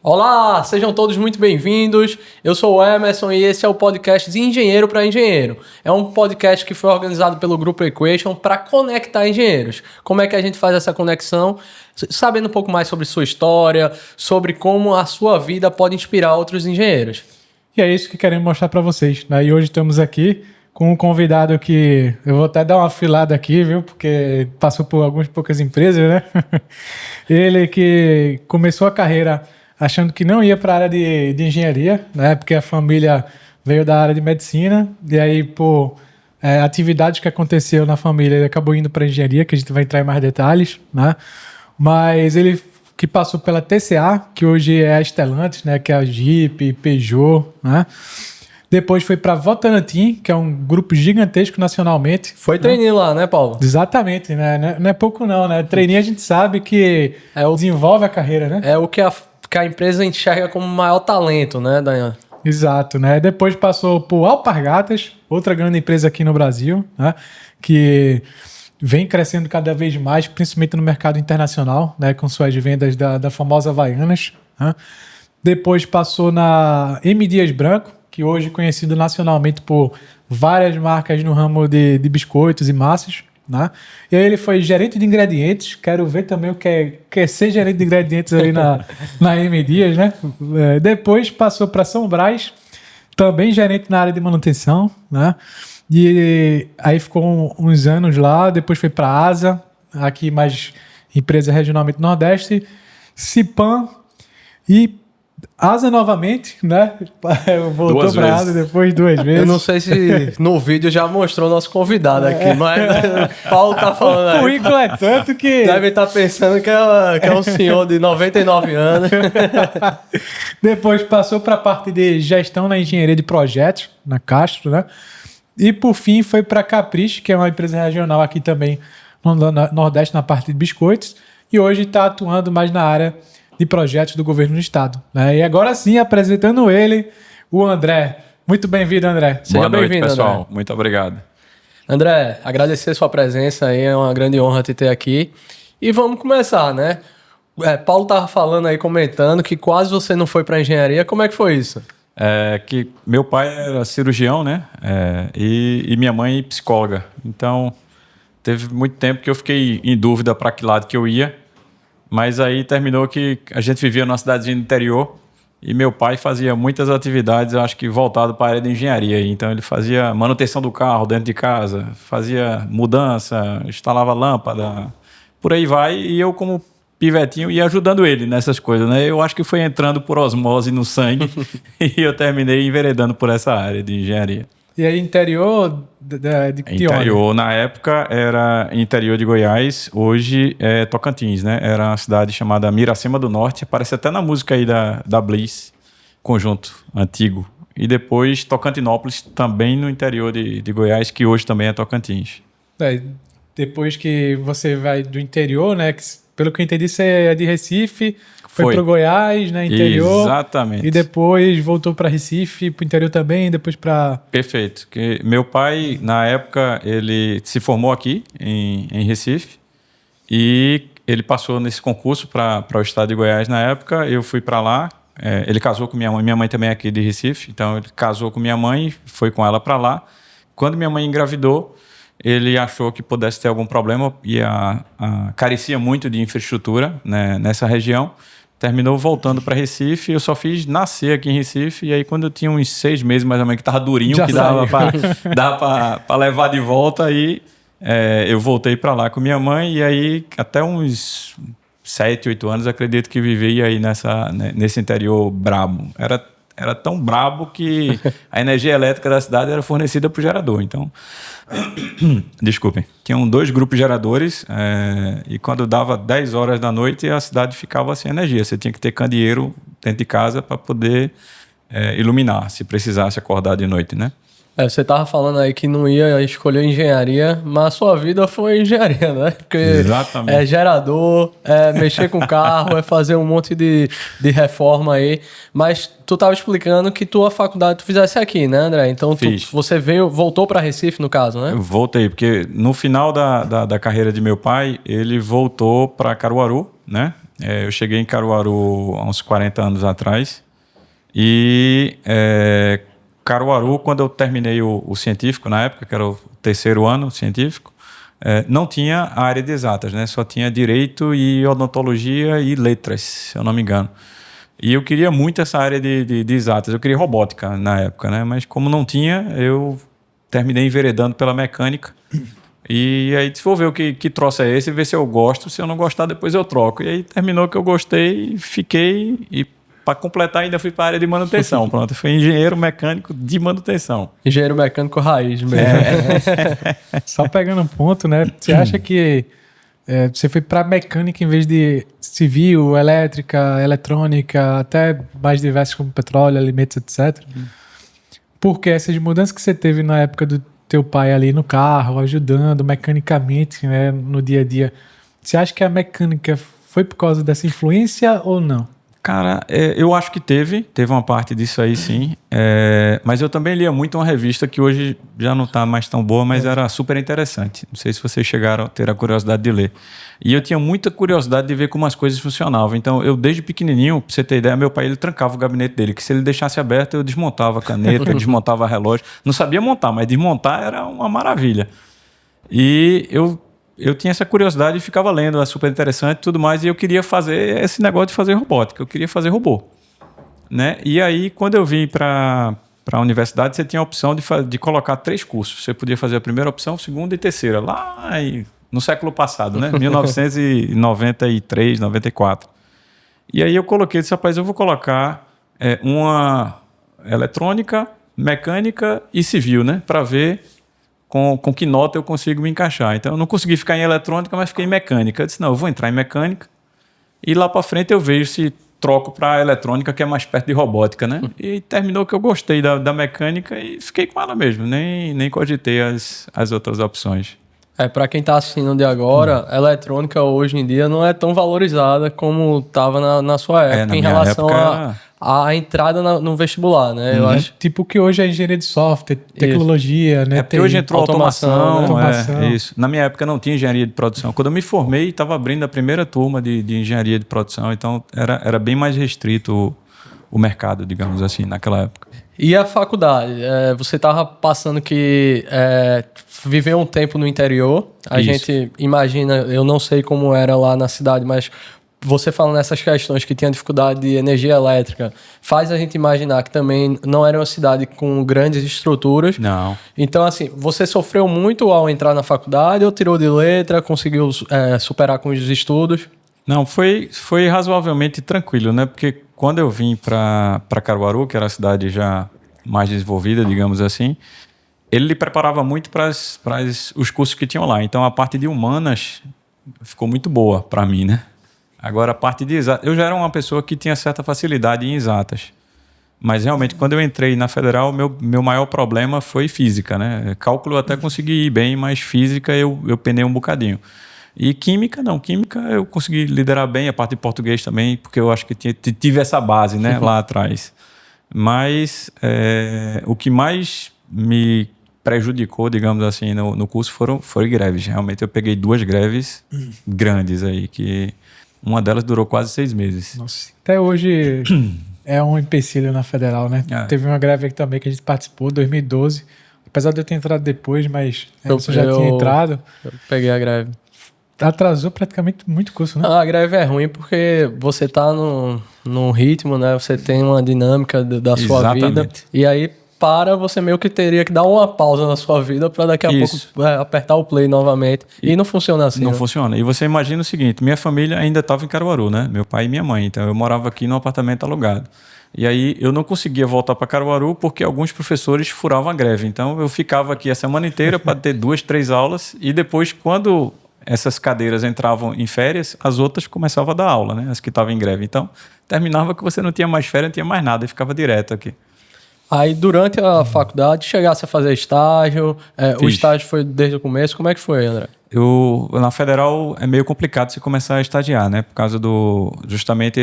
Olá, sejam todos muito bem-vindos. Eu sou o Emerson e esse é o podcast de Engenheiro para Engenheiro. É um podcast que foi organizado pelo Grupo Equation para conectar engenheiros. Como é que a gente faz essa conexão? Sabendo um pouco mais sobre sua história, sobre como a sua vida pode inspirar outros engenheiros. E é isso que queremos mostrar para vocês, né? E hoje estamos aqui com um convidado que eu vou até dar uma afilada aqui, viu? Porque passou por poucas empresas, né? Ele que começou a carreira achando que não ia para a área de engenharia, né? Porque a família veio da área de medicina, e aí, por atividades que aconteceu na família, ele acabou indo para engenharia, que a gente vai entrar em mais detalhes, né? Mas ele que passou pela TCA, que hoje é a Stellantis, né? Que é a Jeep, Peugeot, né? Depois foi para Votorantim, que é um grupo gigantesco nacionalmente. Foi trainee lá, né, Paulo? Exatamente, né? Não é pouco não, né? Trainee a gente sabe que desenvolve a carreira, né? É o que a empresa enxerga como maior talento, né, Daniel? Exato, né? Depois passou por Alpargatas, outra grande empresa aqui no Brasil, né? Que vem crescendo cada vez mais, principalmente no mercado internacional, né? Com suas vendas da famosa Havaianas, né? Depois passou na M. Dias Branco, que hoje é conhecido nacionalmente por várias marcas no ramo de biscoitos e massas, né? E aí ele foi gerente de ingredientes. Quero ver também o que é ser gerente de ingredientes ali na M. Dias, né? Depois passou para São Brás, também gerente na área de manutenção, né? E aí ficou uns anos lá. Depois foi para a ASA, aqui mais empresa regionalmente Nordeste, Cipan e ASA novamente, né? Voltou para ASA depois 2 vezes. Eu não sei se no vídeo já mostrou o nosso convidado aqui, mas Paulo tá falando aí. O currículo é tanto que... Deve estar pensando que é um senhor de 99 anos. Depois passou para a parte de gestão na engenharia de projetos, na Castro, né? E por fim foi para a Capricho, que é uma empresa regional aqui também no Nordeste, na parte de biscoitos. E hoje está atuando mais na área de projetos do governo do estado, né? E agora sim, apresentando ele, o André. Muito bem-vindo, André. Seja bem-vindo, pessoal. André. Muito obrigado. André, agradecer sua presença aí, é uma grande honra te ter aqui. E vamos começar, né? Paulo estava falando aí, comentando que quase você não foi para engenharia. Como é que foi isso? Que meu pai era cirurgião, né? E minha mãe psicóloga. Então, teve muito tempo que eu fiquei em dúvida para que lado que eu ia. Mas aí terminou que a gente vivia numa cidadezinha do interior e meu pai fazia muitas atividades, eu acho que voltado para a área de engenharia. Então ele fazia manutenção do carro dentro de casa, fazia mudança, instalava lâmpada, por aí vai. E eu, como pivetinho, ia ajudando ele nessas coisas, né? Eu acho que foi entrando por osmose no sangue e eu terminei enveredando por essa área de engenharia. E aí, interior de que interior, na época era interior de Goiás, hoje é Tocantins, né? Era uma cidade chamada Miracema do Norte, aparece até na música aí da Bliss, conjunto antigo. E depois Tocantinópolis, também no interior de Goiás, que hoje também é Tocantins. Depois que você vai do interior, né? Que, pelo que eu entendi, você é de Recife... Foi para o Goiás, né, interior. Exatamente. E depois voltou para Recife, para o interior também, depois para... Perfeito. Que meu pai, na época, ele se formou aqui em Recife e ele passou nesse concurso para o estado de Goiás na época. Eu fui para lá. Ele casou com minha mãe também é aqui de Recife. Então, ele casou com minha mãe, foi com ela para lá. Quando minha mãe engravidou, ele achou que pudesse ter algum problema e carecia muito de infraestrutura, né, nessa região. Terminou voltando para Recife. Eu só fiz nascer aqui em Recife. E aí, quando eu tinha uns 6 meses, mais ou menos, que tava durinho, já que dava para levar de volta, aí eu voltei para lá com minha mãe. E aí, até uns 7, 8 anos, acredito que vivi aí nesse interior brabo. Era tão brabo que a energia elétrica da cidade era fornecida por gerador. Então, desculpem, tinham 2 grupos geradores e quando dava 10 horas da noite a cidade ficava sem energia. Você tinha que ter candeeiro dentro de casa para poder iluminar, se precisasse acordar de noite, né? Você estava falando aí que não ia escolher engenharia, mas a sua vida foi engenharia, né? Porque exatamente. É gerador, é mexer com carro, é fazer um monte de reforma aí. Mas tu estava explicando que tua faculdade tu fizesse aqui, né, André? Então você voltou para Recife, no caso, né? Eu voltei, porque no final da carreira de meu pai, ele voltou para Caruaru, né? Eu cheguei em Caruaru há uns 40 anos atrás. E Caruaru, quando eu terminei o científico, na época, que era o terceiro ano científico, não tinha a área de exatas, né? Só tinha direito e odontologia e letras, se eu não me engano. E eu queria muito essa área de exatas. Eu queria robótica na época, né? Mas como não tinha, eu terminei enveredando pela mecânica. E aí disse, vou ver o que troço é esse, ver se eu gosto. Se eu não gostar, depois eu troco. E aí terminou que eu gostei, fiquei. E para completar, ainda fui para a área de manutenção. Pronto, fui engenheiro mecânico de manutenção. Engenheiro mecânico raiz mesmo. Só pegando um ponto, né? Você acha que você foi para mecânica em vez de civil, elétrica, eletrônica, até mais diversas como petróleo, alimentos, etc. Porque essas mudanças que você teve na época do teu pai ali no carro, ajudando mecanicamente, né, no dia a dia, você acha que a mecânica foi por causa dessa influência ou não? Cara, eu acho que teve uma parte disso aí, sim. Mas eu também lia muito uma revista que hoje já não está mais tão boa, mas era super interessante. Não sei se vocês chegaram a ter a curiosidade de ler. E eu tinha muita curiosidade de ver como as coisas funcionavam. Então, eu desde pequenininho, pra você ter ideia, meu pai ele trancava o gabinete dele, que se ele deixasse aberto, eu desmontava a caneta, desmontava relógio. Não sabia montar, mas desmontar era uma maravilha. E eu tinha essa curiosidade e ficava lendo, é super interessante e tudo mais, e eu queria fazer esse negócio de fazer robótica, eu queria fazer robô, né? E aí, quando eu vim para a universidade, você tinha a opção de colocar 3 cursos. Você podia fazer a primeira opção, a segunda e terceira, lá no século passado, né? 1993, 94. E aí eu disse, rapaz, eu vou colocar uma eletrônica, mecânica e civil, né? Para ver com que nota eu consigo me encaixar. Então, eu não consegui ficar em eletrônica, mas fiquei em mecânica. Eu disse, não, eu vou entrar em mecânica e lá para frente eu vejo se troco para eletrônica, que é mais perto de robótica, né? E terminou que eu gostei da mecânica e fiquei com ela mesmo. Nem cogitei as outras opções. Para quem está assistindo de agora, a eletrônica hoje em dia não é tão valorizada como estava na sua época, na em minha relação época à entrada no vestibular, né? Eu acho. Tipo que hoje é engenharia de software, tecnologia, né? Porque hoje entrou automação. Automação. Isso. Na minha época não tinha engenharia de produção. Quando eu me formei, estava abrindo a primeira turma de engenharia de produção, então era bem mais restrito o mercado, digamos assim, naquela época. E a faculdade? Você estava passando que viveu um tempo no interior. A Isso. gente imagina, eu não sei como era lá na cidade, mas você falando nessas questões que tinha dificuldade de energia elétrica, faz a gente imaginar que também não era uma cidade com grandes estruturas. Não. Então, assim, você sofreu muito ao entrar na faculdade ou tirou de letra, conseguiu superar com os estudos? Não, foi razoavelmente tranquilo, né? Porque quando eu vim para Caruaru, que era a cidade já mais desenvolvida, digamos assim, ele lhe preparava muito para os cursos que tinham lá. Então, a parte de humanas ficou muito boa para mim, né? Agora, a parte de exatas... Eu já era uma pessoa que tinha certa facilidade em exatas. Mas, realmente, quando eu entrei na Federal, meu maior problema foi física, né? Cálculo eu até consegui ir bem, mas física eu penei um bocadinho. E química, não. Química eu consegui liderar bem, a parte de português também, porque eu acho que tive essa base, né, lá atrás. Mas o que mais me prejudicou, digamos assim, no curso foram greves. Realmente eu peguei 2 greves grandes aí, que uma delas durou quase 6 meses. Nossa, até hoje é um empecilho na Federal, né? Teve uma greve aqui também que a gente participou, 2012. Apesar de eu ter entrado depois, mas você já tinha entrado. Eu peguei a greve. Atrasou praticamente muito curso, né? A greve é ruim porque você tá num ritmo, né? Você tem uma dinâmica da sua vida. E aí, você meio que teria que dar uma pausa na sua vida para daqui a pouco apertar o play novamente. E não funciona assim. Não né? funciona. E você imagina o seguinte, minha família ainda estava em Caruaru, né? Meu pai e minha mãe. Então, eu morava aqui num apartamento alugado. E aí, eu não conseguia voltar para Caruaru porque alguns professores furavam a greve. Então, eu ficava aqui a semana inteira para ter 2, 3 aulas. E depois, quando essas cadeiras entravam em férias, as outras começavam a dar aula, né? As que estavam em greve. Então, terminava que você não tinha mais férias, não tinha mais nada, e ficava direto aqui. Aí, durante a faculdade, chegasse a fazer estágio, o estágio foi desde o começo, como é que foi, André? Na Federal é meio complicado você começar a estagiar, né? Por causa justamente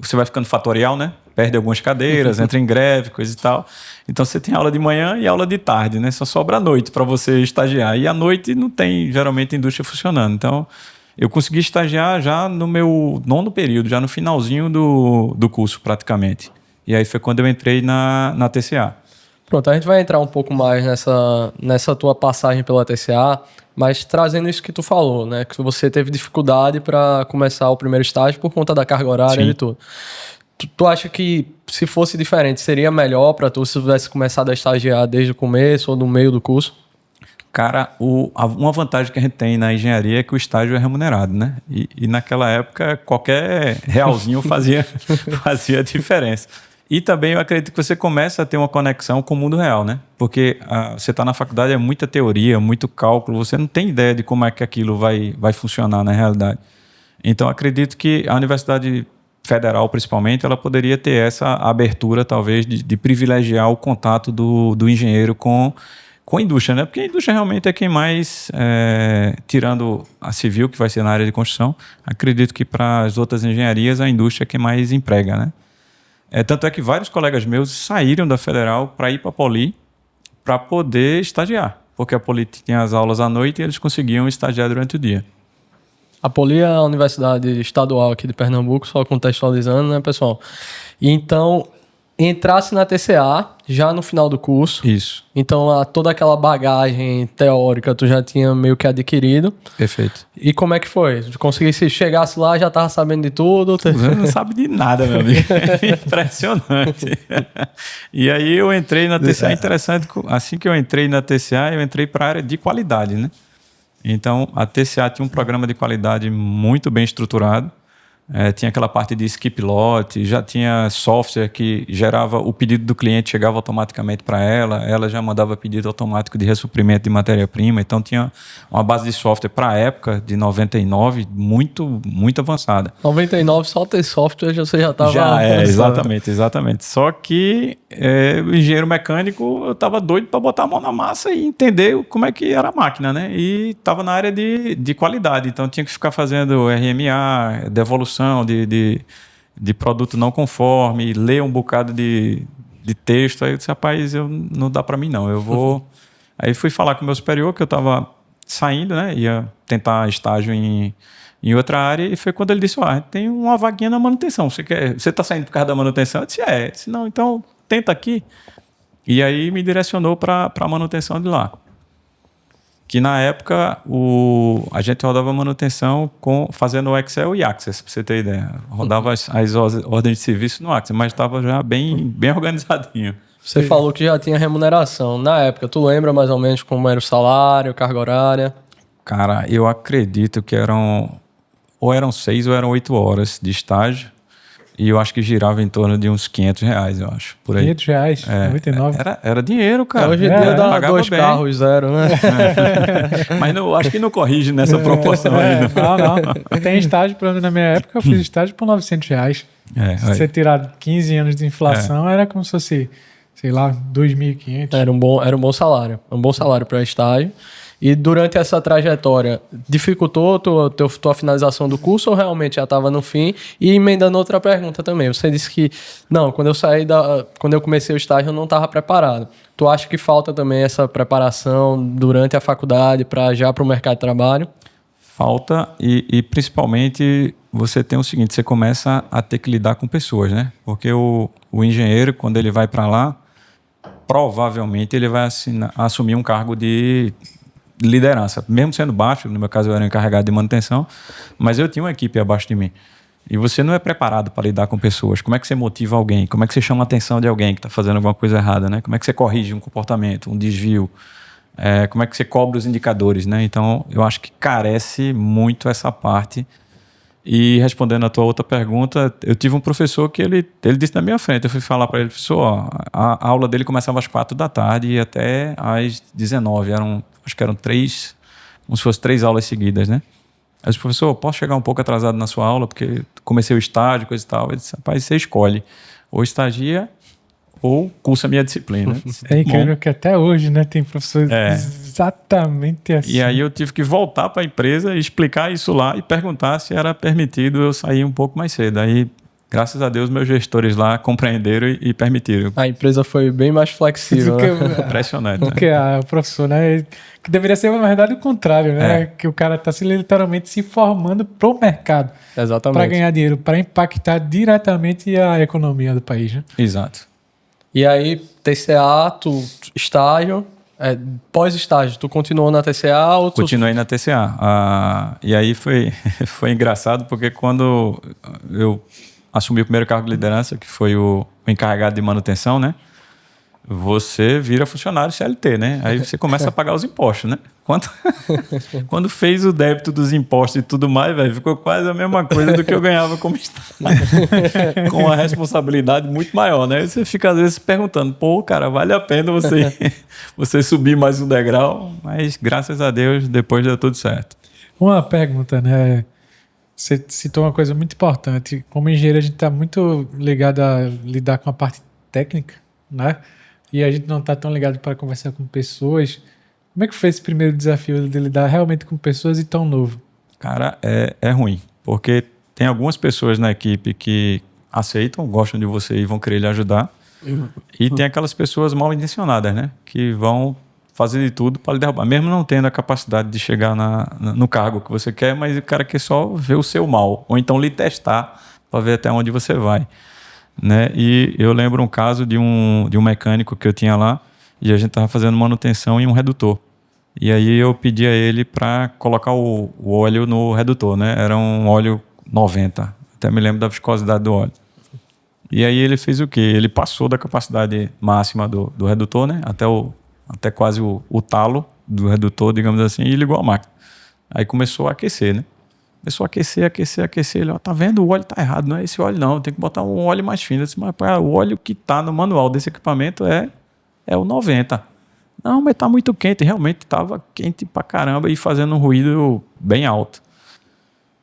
você vai ficando fatorial, né? Perde algumas cadeiras, entra em greve, coisa e tal. Então, você tem aula de manhã e aula de tarde, né? Só sobra a noite para você estagiar. E à noite não tem, geralmente, indústria funcionando. Então, eu consegui estagiar já no meu 9º período, já no finalzinho do curso, praticamente. E aí foi quando eu entrei na TCA. Pronto, a gente vai entrar um pouco mais nessa tua passagem pela TCA, mas trazendo isso que tu falou, né? Que você teve dificuldade para começar o primeiro estágio por conta da carga horária e tudo. Tu acha que se fosse diferente, seria melhor para tu se tu tivesse começado a estagiar desde o começo ou no meio do curso? Cara, uma vantagem que a gente tem na engenharia é que o estágio é remunerado, né? E naquela época, qualquer realzinho fazia diferença. E também eu acredito que você começa a ter uma conexão com o mundo real, né? Porque você está na faculdade, é muita teoria, muito cálculo, você não tem ideia de como é que aquilo vai funcionar na realidade. Então, acredito que a Universidade Federal, principalmente, ela poderia ter essa abertura, talvez, de privilegiar o contato do engenheiro com a indústria, né? Porque a indústria realmente é quem mais, tirando a civil, que vai ser na área de construção, acredito que para as outras engenharias, a indústria é quem mais emprega, né? Tanto é que vários colegas meus saíram da Federal para ir para a Poli para poder estagiar, porque a Poli tinha as aulas à noite e eles conseguiam estagiar durante o dia. A Poli é a universidade estadual aqui de Pernambuco, só contextualizando, né, pessoal? E então, entrasse na TCA já no final do curso. Isso. Então, toda aquela bagagem teórica tu já tinha meio que adquirido. Perfeito. E como é que foi? Tu conseguisse, chegasse lá, já tava sabendo de tudo? Você não sabe de nada, meu amigo. Impressionante. E aí eu entrei na TCA, interessante, assim que eu entrei na TCA, eu entrei para a área de qualidade, né? Então, a TCA tinha um programa de qualidade muito bem estruturado. Tinha aquela parte de skip lot, já tinha software que gerava o pedido do cliente, chegava automaticamente para ela já mandava pedido automático de ressuprimento de matéria-prima. Então, tinha uma base de software para a época de 99 muito, muito avançada. 99, só ter software você já estava... Exatamente. Só que o engenheiro mecânico, eu estava doido para botar a mão na massa e entender como é que era a máquina, né? E estava na área de qualidade, então tinha que ficar fazendo RMA, devolução de produto não conforme, ler um bocado de texto. Aí eu disse, rapaz, não dá para mim não, eu vou... Aí fui falar com o meu superior que eu estava saindo, né? Ia tentar estágio em outra área, e foi quando ele disse, tem uma vaguinha na manutenção, você está saindo por causa da manutenção? Eu disse, Eu disse, não, então tenta aqui. E aí me direcionou para a manutenção de lá. Que na época a gente rodava manutenção fazendo o Excel e Access, para você ter ideia. Rodava as ordens de serviço no Access, mas estava já bem organizadinho. Você falou que já tinha remuneração. Na época, tu lembra mais ou menos como era o salário, carga horária? Cara, eu acredito que eram 6 ou eram 8 horas de estágio. E eu acho que girava em torno de uns R$500, eu acho. Por aí. R$500, 99. Era dinheiro, cara. Hoje em dia dá pagava 2 bem. carros, 0, né? Mas acho que não corrige nessa proporção aí. Não. Tem estágio, pelo menos na minha época, eu fiz estágio por R$900. Se você tirar 15 anos de inflação, era como se fosse, sei lá, 2.500. Era um bom salário. Um bom salário para estágio. E durante essa trajetória, dificultou tua finalização do curso ou realmente já estava no fim? E emendando outra pergunta também. Você disse que, não, quando eu comecei o estágio eu não estava preparado. Tu acha que falta também essa preparação durante a faculdade para o mercado de trabalho? Falta e principalmente você tem o seguinte, você começa a ter que lidar com pessoas, né? Porque o engenheiro, quando ele vai para lá, provavelmente ele vai assumir um cargo de liderança, mesmo sendo baixo, no meu caso eu era encarregado de manutenção, mas eu tinha uma equipe abaixo de mim. E você não é preparado para lidar com pessoas. Como é que você motiva alguém? Como é que você chama a atenção de alguém que está fazendo alguma coisa errada, né? Como é que você corrige um comportamento, um desvio? Como é que você cobra os indicadores, né? Então, eu acho que carece muito essa parte. E respondendo a tua outra pergunta, eu tive um professor que ele disse na minha frente, eu fui falar para ele, professor, a aula dele começava às 4 da tarde e até às 19, acho que eram 3, como se fossem 3 aulas seguidas, né? Aí eu disse, professor, posso chegar um pouco atrasado na sua aula, porque comecei o estágio, coisa e tal. Ele disse, rapaz, você escolhe, ou estagia ou cursa a minha disciplina. É incrível que até hoje, né, tem professores exatamente assim. E aí eu tive que voltar para a empresa e explicar isso lá e perguntar se era permitido eu sair um pouco mais cedo. Aí graças a Deus, meus gestores lá compreenderam e permitiram. A empresa foi bem mais flexível, né? Impressionante, né? Porque o professor, né? Que deveria ser, na verdade, o contrário, né? Que o cara está literalmente se formando pro mercado. Exatamente. Para ganhar dinheiro, para impactar diretamente a economia do país, né? Exato. E aí, TCA, estágio, pós-estágio, tu continuou na TCA ou tu... Continuei na TCA. E aí foi engraçado, porque quando eu assumi o primeiro cargo de liderança, que foi o encarregado de manutenção, né? Você vira funcionário CLT, né? Aí você começa a pagar os impostos, né? Quando fez o débito dos impostos e tudo mais, velho, ficou quase a mesma coisa do que eu ganhava como estágio. Com uma responsabilidade muito maior, né? Aí você fica às vezes se perguntando, pô, cara, vale a pena você subir mais um degrau? Mas graças a Deus, depois deu tudo certo. Uma pergunta, né? Você citou uma coisa muito importante. Como engenheiro, a gente está muito ligado a lidar com a parte técnica, né? E a gente não está tão ligado para conversar com pessoas. Como é que foi esse primeiro desafio de lidar realmente com pessoas e tão novo? Cara, é ruim, porque tem algumas pessoas na equipe que aceitam, gostam de você e vão querer lhe ajudar. E tem aquelas pessoas mal intencionadas, né? Que vão fazer de tudo para lhe derrubar, mesmo não tendo a capacidade de chegar no cargo que você quer, mas o cara quer só ver o seu mal, ou então lhe testar para ver até onde você vai. Né? E eu lembro um caso de um mecânico que eu tinha lá, e a gente estava fazendo manutenção em um redutor. E aí eu pedi a ele para colocar o óleo no redutor, né? Era um óleo 90, até me lembro da viscosidade do óleo. E aí ele fez o quê? Ele passou da capacidade máxima do redutor, né? Até quase o talo do redutor, digamos assim, e ligou a máquina. Aí começou a aquecer, né? Começou a aquecer. Ele, ó, tá vendo? O óleo tá errado, não é esse óleo não, tem que botar um óleo mais fino. Eu disse, mas o óleo que tá no manual desse equipamento é o 90. Não, mas tá muito quente. Realmente tava quente pra caramba e fazendo um ruído bem alto.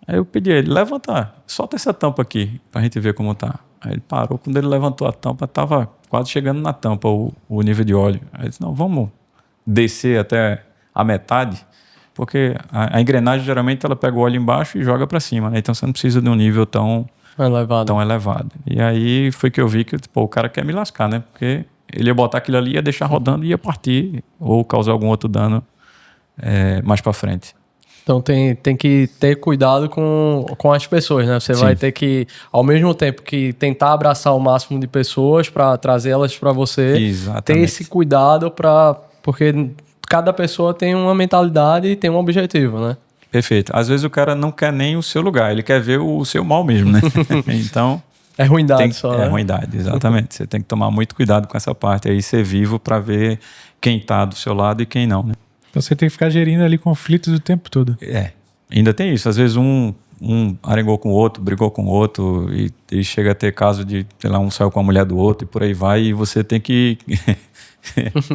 Aí eu pedi a ele, levanta, solta essa tampa aqui pra gente ver como tá. Aí ele parou, quando ele levantou a tampa, tava quase chegando na tampa o nível de óleo. Aí ele disse, não, vamos descer até a metade, porque a engrenagem geralmente ela pega o óleo embaixo e joga para cima, né? Então você não precisa de um nível tão elevado. E aí foi que eu vi que o cara quer me lascar, né? Porque ele ia botar aquilo ali, ia deixar rodando e ia partir ou causar algum outro dano mais para frente. Então tem que ter cuidado com as pessoas, né? Você Sim. vai ter que, ao mesmo tempo que tentar abraçar o máximo de pessoas para trazê-las para você, Exatamente. ter esse cuidado porque cada pessoa tem uma mentalidade e tem um objetivo, né? Perfeito. Às vezes o cara não quer nem o seu lugar, ele quer ver o seu mal mesmo, né? Então... É ruindade só, né? É ruindade, exatamente. Você tem que tomar muito cuidado com essa parte aí, ser vivo para ver quem tá do seu lado e quem não, né? Então você tem que ficar gerindo ali conflitos o tempo todo. Ainda tem isso. Às vezes um arengou com o outro, brigou com o outro e chega a ter caso de, sei lá, um saiu com a mulher do outro e por aí vai, e você tem que...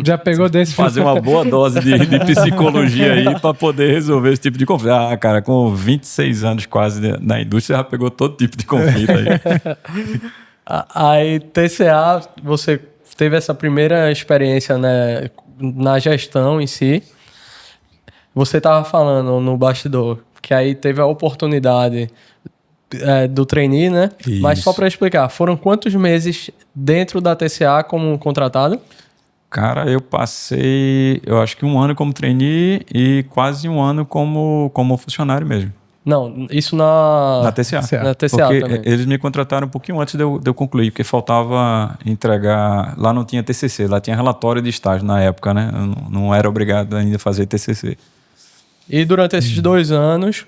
Já pegou desse? Fazer uma boa dose de psicologia aí para poder resolver esse tipo de conflito. Ah, cara, com 26 anos quase na indústria, já pegou todo tipo de conflito aí. Aí, TCA, você teve essa primeira experiência, né, na gestão em si. Você estava falando no bastidor que aí teve a oportunidade do trainee, né? Isso. Mas só para explicar, foram quantos meses dentro da TCA como contratado? Cara, eu passei, eu acho que 1 ano como trainee e quase 1 ano como funcionário mesmo. Não, isso na TCA. Na TCA porque também. eles me contrataram um pouquinho antes de eu concluir, porque faltava entregar... Lá não tinha TCC, lá tinha relatório de estágio na época, né? Eu não era obrigado ainda a fazer TCC. E durante esses 2 anos,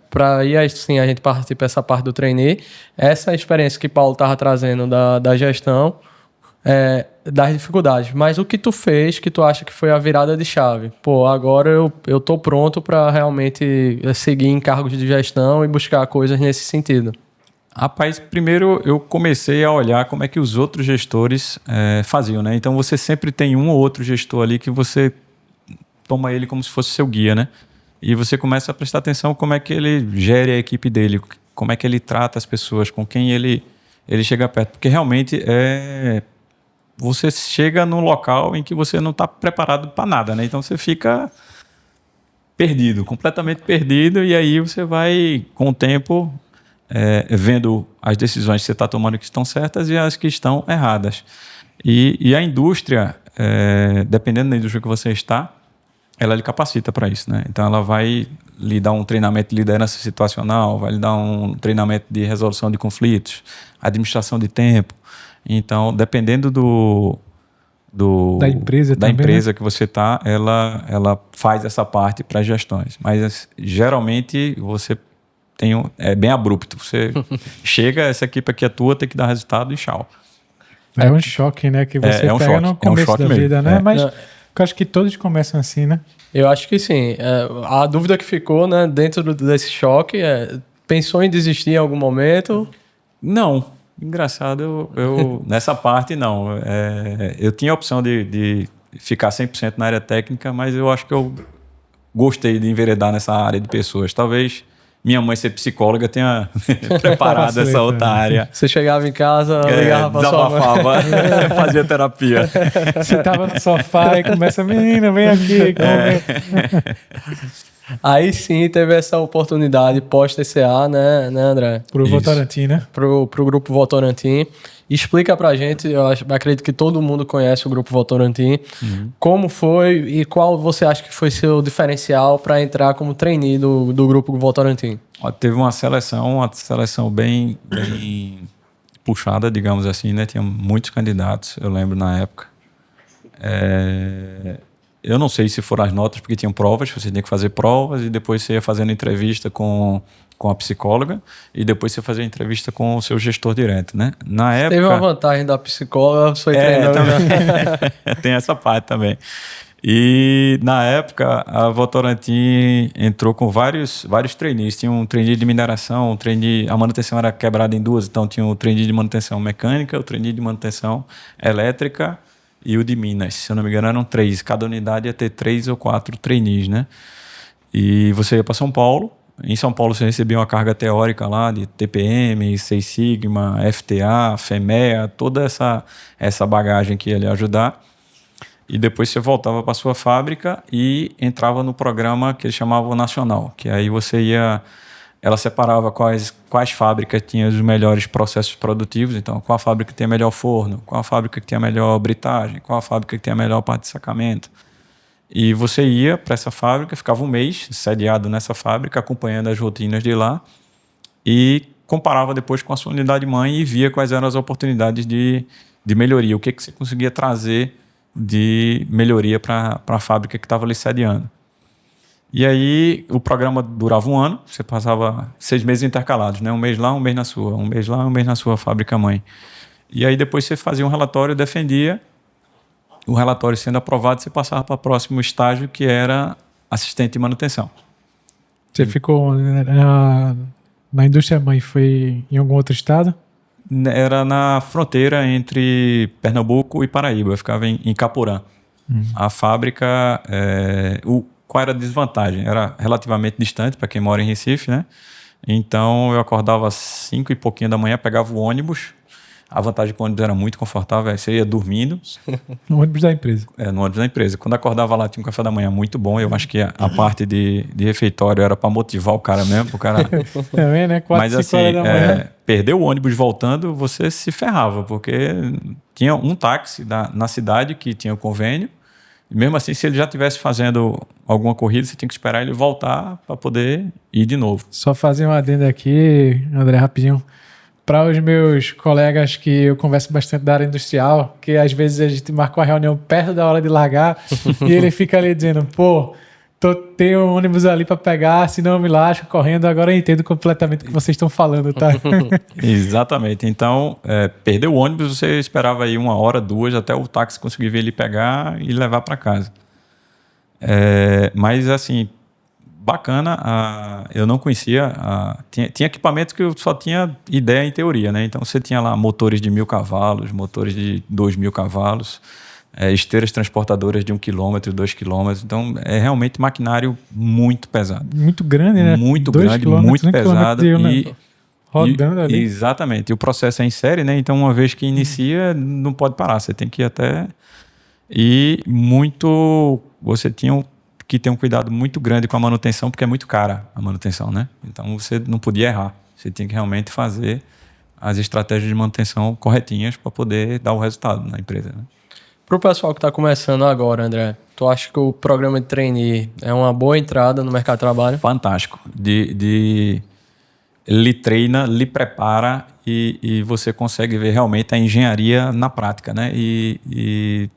para ir assim, a gente partir para essa parte do trainee, essa experiência que Paulo estava trazendo da gestão, das dificuldades. Mas o que tu fez, que tu acha que foi a virada de chave? Pô, agora eu tô pronto para realmente seguir em cargos de gestão e buscar coisas nesse sentido. Rapaz, primeiro eu comecei a olhar como é que os outros gestores faziam, né? Então você sempre tem um ou outro gestor ali que você toma ele como se fosse seu guia, né? E você começa a prestar atenção como é que ele gere a equipe dele, como é que ele trata as pessoas, com quem ele chega perto. Porque realmente você chega num local em que você não está preparado para nada, né? Então você fica perdido, completamente perdido, e aí você vai, com o tempo, vendo as decisões que você está tomando que estão certas e as que estão erradas. E a indústria, dependendo da indústria que você está, ela lhe capacita para isso, né? Então, ela vai lhe dar um treinamento de liderança situacional, vai lhe dar um treinamento de resolução de conflitos, administração de tempo. Então, dependendo da empresa, né, que você está, ela faz essa parte para as gestões. Mas, geralmente, você é bem abrupto. Você chega, essa equipe aqui é tua, tem que dar resultado e tchau. É um choque, né? Que você pega no começo da vida, né? Mas eu acho que todos começam assim, né? Eu acho que sim. A dúvida que ficou, né, dentro desse choque pensou em desistir em algum momento? Não. Engraçado, eu nessa parte não. Eu tinha a opção de ficar 100% na área técnica, mas eu acho que eu gostei de enveredar nessa área de pessoas. Talvez minha mãe ser psicóloga tenha preparado essa outra área. Você chegava em casa, ligava pra sua mãe. Desabafava, fazia terapia. Você tava no sofá e começa, menina, vem aqui. Aí sim teve essa oportunidade pós-TCA, né, André? Pro Votorantim, né? Pro Grupo Votorantim. Explica pra gente, acredito que todo mundo conhece o Grupo Votorantim, como foi e qual você acha que foi seu diferencial para entrar como trainee do Grupo Votorantim? Teve uma seleção bem puxada, digamos assim, né? Tinha muitos candidatos, eu lembro na época. Eu não sei se foram as notas, porque tinham provas, você tinha que fazer provas e depois você ia fazendo entrevista com a psicóloga e depois você fazia entrevista com o seu gestor direto, né? Na época... Teve uma vantagem da psicóloga, foi treinando. Tem essa parte também. E na época a Votorantim entrou com vários trainees. Tinha um trainee de mineração, a manutenção era quebrada em duas, então tinha o trainee de manutenção mecânica, o trainee de manutenção elétrica e o de Minas. Se eu não me engano, eram 3. Cada unidade ia ter 3 ou 4 trainees, né? E você ia para São Paulo. Em São Paulo você recebia uma carga teórica lá de TPM, Seis Sigma, FTA, FEMEA, toda essa bagagem que ia lhe ajudar. E depois você voltava para sua fábrica e entrava no programa que eles chamavam nacional, que aí você ia... Ela separava quais fábricas tinham os melhores processos produtivos. Então, qual a fábrica que tem a melhor forno, qual a fábrica que tem a melhor britagem, qual a fábrica que tem a melhor parte de sacamento. E você ia para essa fábrica, ficava um mês sediado nessa fábrica, acompanhando as rotinas de lá e comparava depois com a sua unidade mãe e via quais eram as oportunidades de melhoria, o que você conseguia trazer de melhoria para a fábrica que estava ali sediando. E aí o programa durava 1 ano, você passava 6 meses intercalados, né? 1 mês lá, 1 mês na sua, 1 mês lá, 1 mês na sua fábrica mãe. E aí depois você fazia um relatório, defendia, o relatório sendo aprovado, você passava para o próximo estágio, que era assistente de manutenção. Você ficou na indústria mãe, foi em algum outro estado? Era na fronteira entre Pernambuco e Paraíba, eu ficava em Capurã. A fábrica, qual era a desvantagem? Era relativamente distante para quem mora em Recife, né? Então eu acordava às 5 e pouquinho da manhã, pegava o ônibus. A vantagem é que o ônibus era muito confortável, você ia dormindo. No ônibus da empresa. No ônibus da empresa. Quando acordava lá, tinha um café da manhã muito bom. Eu acho que a parte de refeitório era para motivar o cara mesmo. O cara... Também, né? 4, 5 horas da manhã. Perder o ônibus voltando, você se ferrava, porque tinha um táxi na cidade que tinha o convênio. E mesmo assim, se ele já estivesse fazendo alguma corrida, você tinha que esperar ele voltar para poder ir de novo. Só fazer uma adenda aqui, André, rapidinho. Para os meus colegas que eu converso bastante da área industrial, que às vezes a gente marca uma reunião perto da hora de largar e ele fica ali dizendo, pô, tem um ônibus ali para pegar, senão eu me lasco correndo. Agora eu entendo completamente o que vocês estão falando, tá? Exatamente. Então, perder o ônibus, você esperava aí 1 hora, 2, até o táxi conseguir vir ele pegar e levar para casa. Mas, assim, bacana, eu não conhecia, tinha equipamentos que eu só tinha ideia em teoria, né? Então você tinha lá motores de 1.000 cavalos, motores de 2.000 cavalos, esteiras transportadoras de 1 quilômetro, 2 quilômetros, então é realmente maquinário muito pesado. Muito grande, né? Muito grande, muito pesado. Rodando ali. Exatamente, e o processo é em série, né? Então uma vez que inicia, não pode parar, você tem que ir até... Você tinha que ter um cuidado muito grande com a manutenção, porque é muito cara a manutenção, né? Então você não podia errar. Você tinha que realmente fazer as estratégias de manutenção corretinhas para poder dar o resultado na empresa, né? Para o pessoal que está começando agora, André, tu acha que o programa de trainee é uma boa entrada no mercado de trabalho? Fantástico. Ele lhe treina, lhe prepara e você consegue ver realmente a engenharia na prática, né? E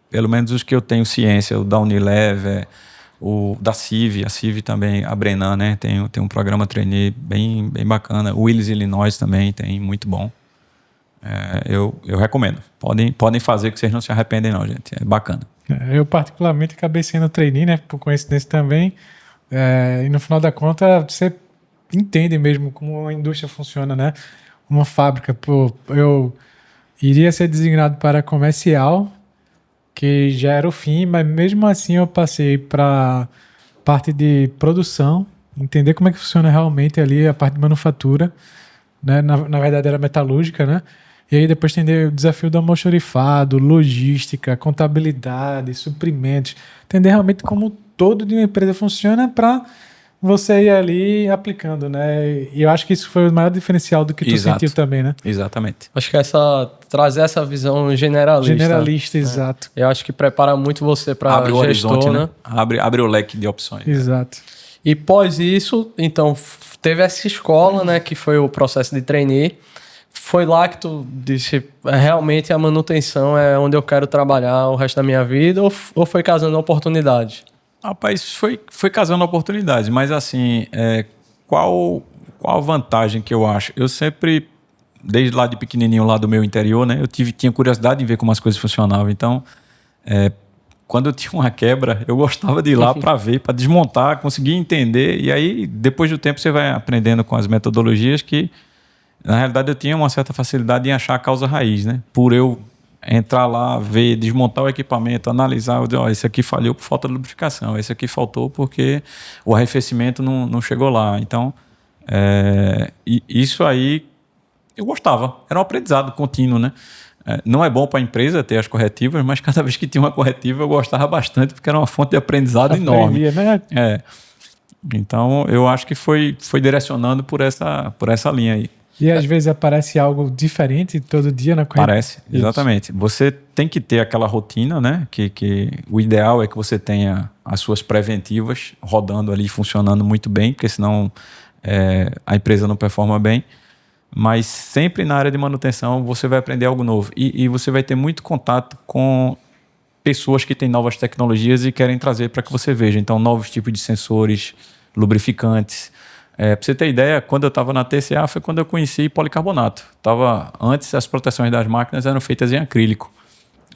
pelo menos os que eu tenho ciência, o da Unilever, o da CIV, a CIV também, a Brenan, né? Tem um programa trainee bem bacana. O Willis Illinois também tem, muito bom. Eu recomendo. Podem fazer que vocês não se arrependem não, gente. É bacana. Eu particularmente acabei sendo trainee, né? Por coincidência também. E no final da conta, você entende mesmo como a indústria funciona, né? Uma fábrica, pô, eu iria ser designado para comercial, que já era o fim, mas mesmo assim eu passei para parte de produção, entender como é que funciona realmente ali a parte de manufatura, né? Na verdade era metalúrgica, né? E aí depois tem o desafio do almoxarifado, logística, contabilidade, suprimentos, entender realmente como o todo de uma empresa funciona para você ir ali aplicando, né? E eu acho que isso foi o maior diferencial do que tu sentiu também, né? Exatamente. Acho que trazer essa visão generalista. Generalista, exato. Eu acho que prepara muito você para Abre o horizonte, né? Abre o leque de opções. Exato. E pós isso, então, teve essa escola, né? Que foi o processo de trainee. Foi lá que tu disse, realmente a manutenção é onde eu quero trabalhar o resto da minha vida, ou foi casando a oportunidade? Rapaz, foi casando oportunidades, mas assim, qual a vantagem que eu acho? Eu sempre, desde lá de pequenininho, lá do meu interior, né, tinha curiosidade em ver como as coisas funcionavam. Então, quando eu tinha uma quebra, eu gostava de ir lá para ver, para desmontar, conseguir entender. E aí, depois do tempo, você vai aprendendo com as metodologias que, na realidade, eu tinha uma certa facilidade em achar a causa raiz, né? Por eu entrar lá, ver, desmontar o equipamento, analisar, eu digo, esse aqui falhou por falta de lubrificação, esse aqui faltou porque o arrefecimento não chegou lá. Então, isso aí eu gostava. Era um aprendizado contínuo, né? Não é bom para a empresa ter as corretivas, mas cada vez que tinha uma corretiva eu gostava bastante porque era uma fonte de aprendizado enorme. Né? Então, eu acho que foi direcionando por essa linha aí. E às vezes aparece algo diferente todo dia na corrida. Parece, exatamente. Você tem que ter aquela rotina, né? Que o ideal é que você tenha as suas preventivas rodando ali, funcionando muito bem, porque senão a empresa não performa bem. Mas sempre na área de manutenção você vai aprender algo novo. E você vai ter muito contato com pessoas que têm novas tecnologias e querem trazer para que você veja. Então, novos tipos de sensores, lubrificantes. Para você ter ideia, quando eu estava na TCA foi quando eu conheci policarbonato. Antes as proteções das máquinas eram feitas em acrílico.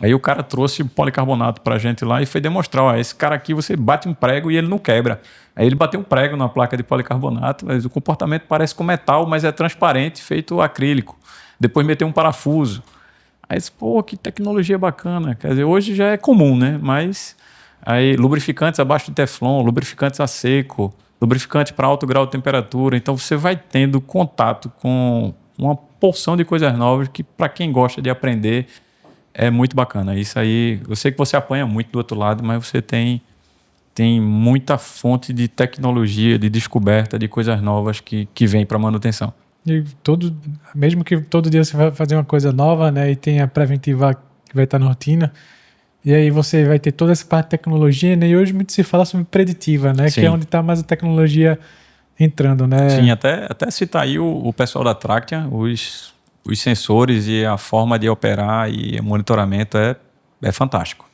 Aí o cara trouxe policarbonato para a gente lá e foi demonstrar, esse cara aqui você bate um prego e ele não quebra. Aí ele bateu um prego na placa de policarbonato, mas o comportamento parece com metal, mas é transparente, feito acrílico. Depois meteu um parafuso. Aí disse, pô, que tecnologia bacana. Quer dizer, hoje já é comum, né? Mas aí lubrificantes abaixo de teflon, lubrificantes a seco, lubrificante para alto grau de temperatura. Então você vai tendo contato com uma porção de coisas novas que, para quem gosta de aprender, é muito bacana. Isso aí, eu sei que você apanha muito do outro lado, mas você tem muita fonte de tecnologia, de descoberta de coisas novas que vem para manutenção. E mesmo que todo dia você vai fazer uma coisa nova, né, e tem a preventiva que vai estar na rotina, e aí você vai ter toda essa parte de tecnologia, né? E hoje muito se fala sobre preditiva, né? Sim. Que é onde está mais a tecnologia entrando, né? Sim, até citar aí o pessoal da Tractia, os sensores e a forma de operar e monitoramento é fantástico.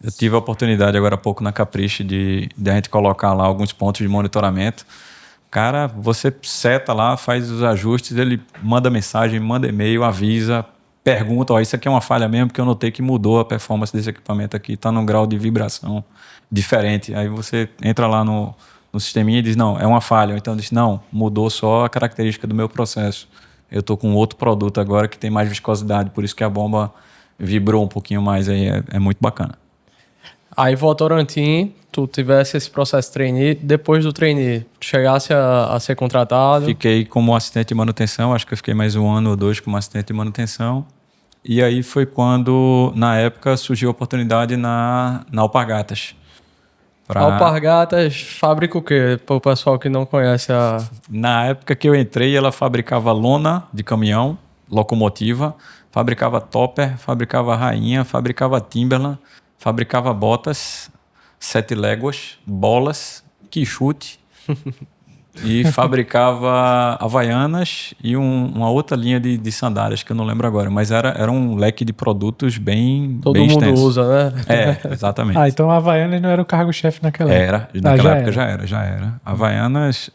Eu tive a oportunidade agora há pouco na Capricho de a gente colocar lá alguns pontos de monitoramento. Cara, você seta lá, faz os ajustes, ele manda mensagem, manda e-mail, avisa, pergunta, isso aqui é uma falha mesmo, porque eu notei que mudou a performance desse equipamento aqui, está num grau de vibração diferente. Aí você entra lá no sisteminha e diz, não, é uma falha. Então diz, não, mudou só a característica do meu processo. Eu estou com outro produto agora que tem mais viscosidade, por isso que a bomba vibrou um pouquinho mais. Aí é muito bacana. Aí Votorantim, tu tivesse esse processo de trainee, depois do trainee, tu chegasse a ser contratado? Fiquei como assistente de manutenção, acho que eu fiquei mais 1 ano ou 2 como assistente de manutenção. E aí foi quando, na época, surgiu a oportunidade na Alpargatas, Alpargatas fabrica o quê? Para o pessoal que não conhece a... Na época que eu entrei, ela fabricava lona de caminhão, locomotiva, fabricava topper, fabricava rainha, fabricava Timberland, fabricava botas, 7 léguas, bolas, quichute e fabricava havaianas e uma outra linha de sandálias que eu não lembro agora, mas era um leque de produtos bem Todo bem mundo extenso. usa, né? Exatamente. Então a Havaianas não era o cargo-chefe naquela época. Naquela época já era. Havaianas...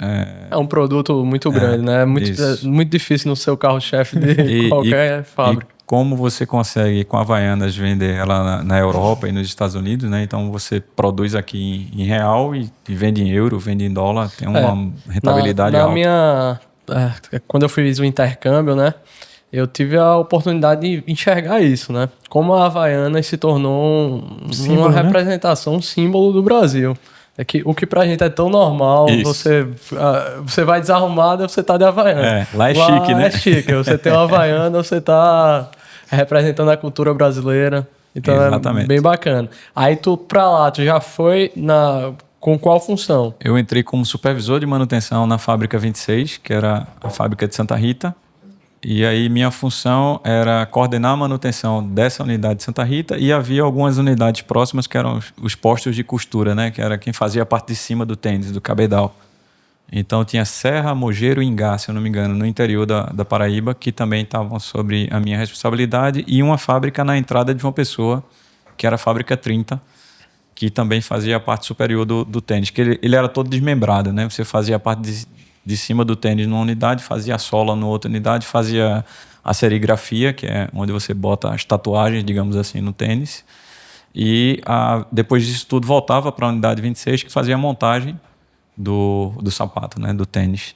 É um produto muito grande, né? É isso. muito difícil no seu carro-chefe de qualquer fábrica. E como você consegue, com Havaianas, vender ela na Europa e nos Estados Unidos, né? Então você produz aqui em real e vende em euro, vende em dólar, tem uma rentabilidade alta. Quando eu fiz o intercâmbio, né? Eu tive a oportunidade de enxergar isso, né? Como a Havaianas se tornou símbolo, uma né? representação, um símbolo do Brasil. O que pra gente é tão normal, você vai desarrumado, você tá de Havaiana. Lá é chique, né? É chique, você tem uma Havaiana, você tá representando a cultura brasileira. Então Exatamente. É bem bacana. Aí tu já foi com qual função? Eu entrei como supervisor de manutenção na fábrica 26, que era a fábrica de Santa Rita. E aí minha função era coordenar a manutenção dessa unidade de Santa Rita e havia algumas unidades próximas que eram os postos de costura, né? Que era quem fazia a parte de cima do tênis, do cabedal. Então tinha Serra, Mogeiro e Ingá, se eu não me engano, no interior da Paraíba, que também estavam sobre a minha responsabilidade, e uma fábrica na entrada de João Pessoa, que era a fábrica 30, que também fazia a parte superior do tênis, que ele era todo desmembrado, né? Você fazia a parte de cima do tênis numa unidade, fazia a sola numa outra unidade, fazia a serigrafia, que é onde você bota as tatuagens, digamos assim, no tênis. E depois disso tudo voltava para a unidade 26, que fazia a montagem do sapato, né, do tênis.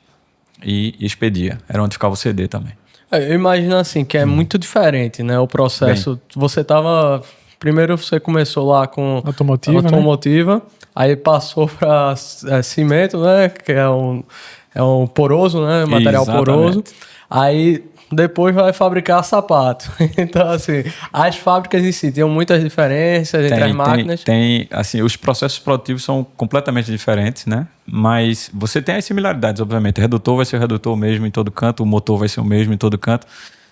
E expedia. Era onde ficava o CD também. Eu imagino assim, que é muito diferente, né? O processo. Bem. Você tava... Primeiro você começou lá com automotiva, né? Aí passou para cimento, né? Que é um poroso, né? Material Exatamente. Poroso. Aí depois vai fabricar sapato. Então, assim, as fábricas em si tinham muitas diferenças entre as máquinas. Assim, os processos produtivos são completamente diferentes, né? Mas você tem as similaridades, obviamente. O redutor vai ser o redutor mesmo em todo canto, o motor vai ser o mesmo em todo canto.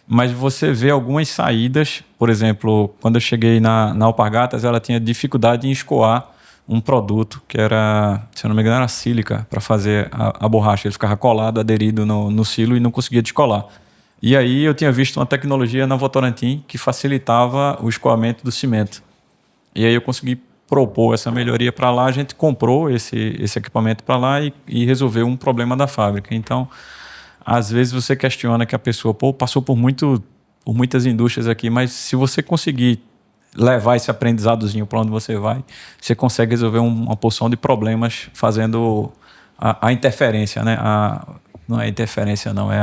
Mas você vê algumas saídas, por exemplo, quando eu cheguei na Alpargatas, ela tinha dificuldade em escoar um produto que era, se eu não me engano, era sílica para fazer a borracha. Ele ficava colado, aderido no silo e não conseguia descolar. E aí eu tinha visto uma tecnologia na Votorantim que facilitava o escoamento do cimento. E aí eu consegui propor essa melhoria para lá, a gente comprou esse equipamento para lá e resolveu um problema da fábrica. Então, às vezes você questiona que a pessoa passou por muitas indústrias aqui, mas se você conseguir levar esse aprendizadozinho para onde você vai, você consegue resolver uma porção de problemas fazendo a interferência, né? Não é interferência, não, é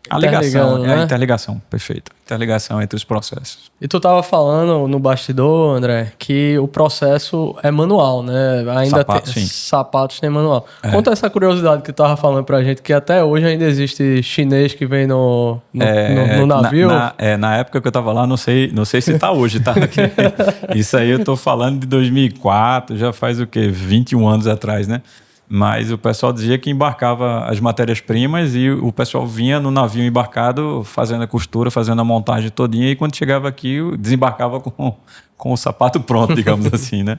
a ligação, né? A interligação, perfeito. Interligação entre os processos. E tu estava falando no bastidor, André, que o processo é manual, né? Ainda sapatos tem manual. Conta essa curiosidade que tu estava falando pra gente, que até hoje ainda existe chinês que vem no navio. Na época que eu estava lá, não sei se está hoje, tá? Isso aí eu tô falando de 2004, já faz o quê? 21 anos atrás, né? Mas o pessoal dizia que embarcava as matérias-primas e o pessoal vinha no navio embarcado fazendo a costura, fazendo a montagem todinha, e quando chegava aqui desembarcava com o sapato pronto, digamos assim, né?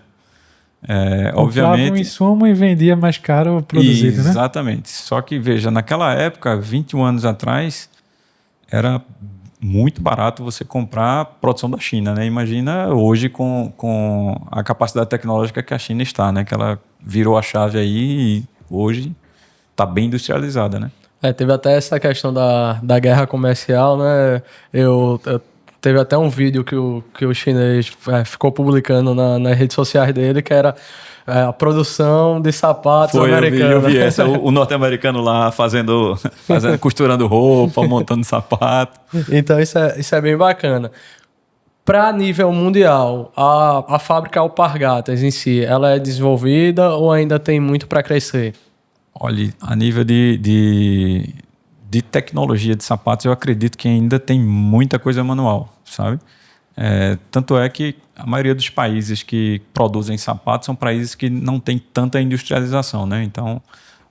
Obviamente, um insumo e vendia mais caro produzido, né? Exatamente. Só que, veja, naquela época, 21 anos atrás, era muito barato você comprar produção da China, né? Imagina hoje com a capacidade tecnológica que a China está, né? Que ela virou a chave aí e hoje está bem industrializada, né? Teve até essa questão da guerra comercial, né? Teve até um vídeo que o chinês ficou publicando nas redes sociais dele, que era a produção de sapatos americanos. Eu vi essa, o norte-americano lá costurando roupa, montando sapato. Então isso é bem bacana. Para nível mundial, a fábrica Alpargatas em si, ela é desenvolvida ou ainda tem muito para crescer? Olha, a nível de tecnologia de sapatos, eu acredito que ainda tem muita coisa manual, sabe? Tanto é que a maioria dos países que produzem sapatos são países que não têm tanta industrialização, né? Então,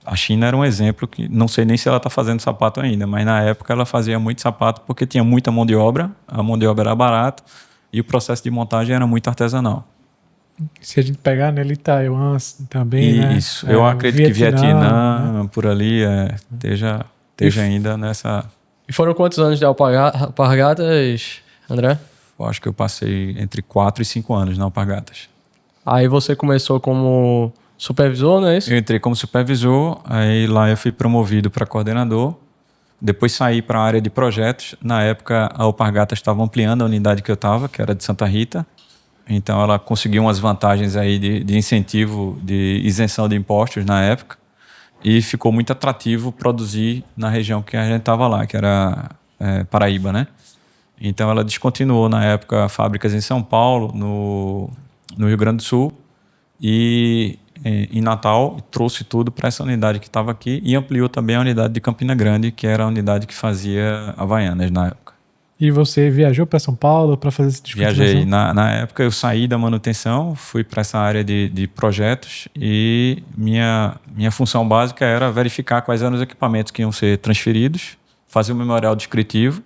a China era um exemplo que não sei nem se ela está fazendo sapato ainda, mas na época ela fazia muito sapato porque tinha muita mão de obra, a mão de obra era barata e o processo de montagem era muito artesanal. Se a gente pegar, né, ali Taiwan também, né? Isso, eu acredito que Vietnã, né? Por ali, esteja ainda nessa... E foram quantos anos de Alpargatas, André? Eu acho que eu passei entre 4 e 5 anos na Alpargatas. Aí você começou como supervisor, não é isso? Eu entrei como supervisor, aí lá eu fui promovido para coordenador, depois saí para a área de projetos. Na época, a Alpargatas estava ampliando a unidade que eu estava, que era de Santa Rita. Então, ela conseguiu umas vantagens aí de incentivo, de isenção de impostos na época. E ficou muito atrativo produzir na região que a gente estava lá, que era Paraíba, né? Então, ela descontinuou, na época, fábricas em São Paulo, no Rio Grande do Sul e em Natal, trouxe tudo para essa unidade que estava aqui e ampliou também a unidade de Campina Grande, que era a unidade que fazia Havaianas na época. E você viajou para São Paulo para fazer essa descontinuação? Viajei. Na época eu saí da manutenção, fui para essa área de projetos e minha função básica era verificar quais eram os equipamentos que iam ser transferidos, fazer um memorial descritivo,